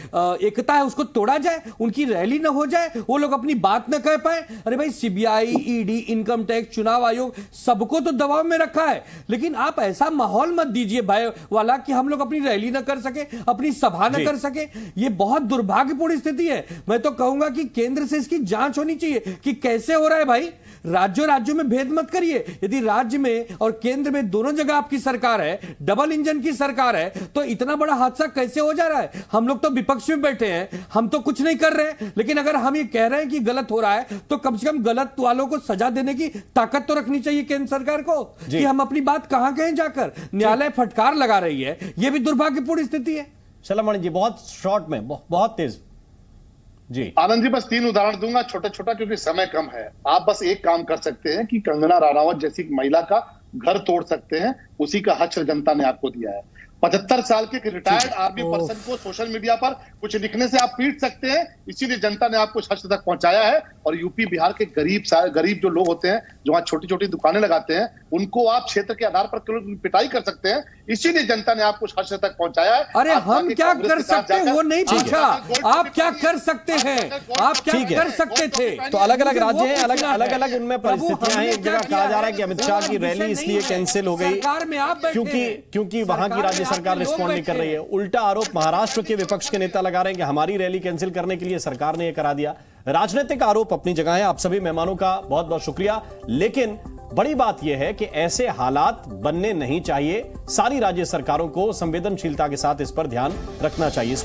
एकता है उसको तोड़ा जाए, उनकी रैली न हो जाए, वो लोग अपनी बात न कह पाए। अरे भाई, सीबीआई, ईडी, इनकम टैक्स, चुनाव आयोग सबको तो दबाव में रखा है, लेकिन आप ऐसा माहौल मत दीजिए भय वाला कि हम लोग अपनी रैली न कर सके, अपनी सभा न कर सके। ये बहुत दुर्भाग्यपूर्ण स्थिति है। मैं तो कहूंगा कि केंद्र से इसकी जांच होनी चाहिए कि कैसे हो रहा है। भाई, राज्यों में भेद मत करिए। यदि राज्य में और केंद्र में दोनों जगह आपकी सरकार है, डबल इंजन की सरकार है, तो इतना बड़ा हादसा कैसे हो जा रहा है। हम लोग तो विपक्ष में बैठे हैं, हम तो कुछ नहीं कर रहे, लेकिन अगर हम ये कह रहे हैं कि गलत हो रहा है तो कम से कम गलत वालों को सजा देने की ताकत तो रखनी चाहिए केंद्र सरकार को कि हम अपनी बात कहां कहें जाकर। न्यायालय फटकार लगा रही है, यह भी दुर्भाग्यपूर्ण स्थिति है। सलामणी जी, बहुत शॉर्ट में, बहुत तेज जी। आनंद जी, बस 3 उदाहरण दूंगा छोटा छोटा, क्योंकि समय कम है। आप बस एक काम कर सकते हैं कि कंगना रनावत जैसी महिला का घर तोड़ सकते हैं, उसी का हश्र जनता ने आपको दिया है। 75 साल के रिटायर्ड आर्मी पर्सन को सोशल मीडिया पर कुछ लिखने से आप पीट सकते हैं, इसीलिए जनता ने आपको हश्र तक पहुंचाया है। और यूपी बिहार के गरीब जो लोग होते हैं, जो वहां छोटी छोटी दुकानें लगाते हैं, उनको आप क्षेत्र के आधार पर केवल पिटाई कर सकते हैं, इसीलिए जनता ने आपको हश्र तक पहुंचाया है। अरे हम क्या कर सकते हैं वो नहीं पूछा, आप क्या कर सकते हैं, आप क्या कर सकते थे। तो अलग अलग राज्य हैं, अलग अलग उनमें परिस्थितियां हैं। एक जगह कहा जा रहा है कि अमित शाह की रैली इसलिए कैंसिल हो गई क्योंकि वहां की राज्य सरकार रिस्पॉन्ड नहीं कर रही है। उल्टा आरोप महाराष्ट्र के विपक्ष के नेता लगा रहे हैं कि हमारी रैली कैंसिल करने के लिए सरकार ने यह करा दिया। राजनीतिक आरोप अपनी जगह है। आप सभी मेहमानों का बहुत बहुत शुक्रिया, लेकिन बड़ी बात यह है कि ऐसे हालात बनने नहीं चाहिए। सारी राज्य सरकारों को संवेदनशीलता के साथ इस पर ध्यान रखना चाहिए।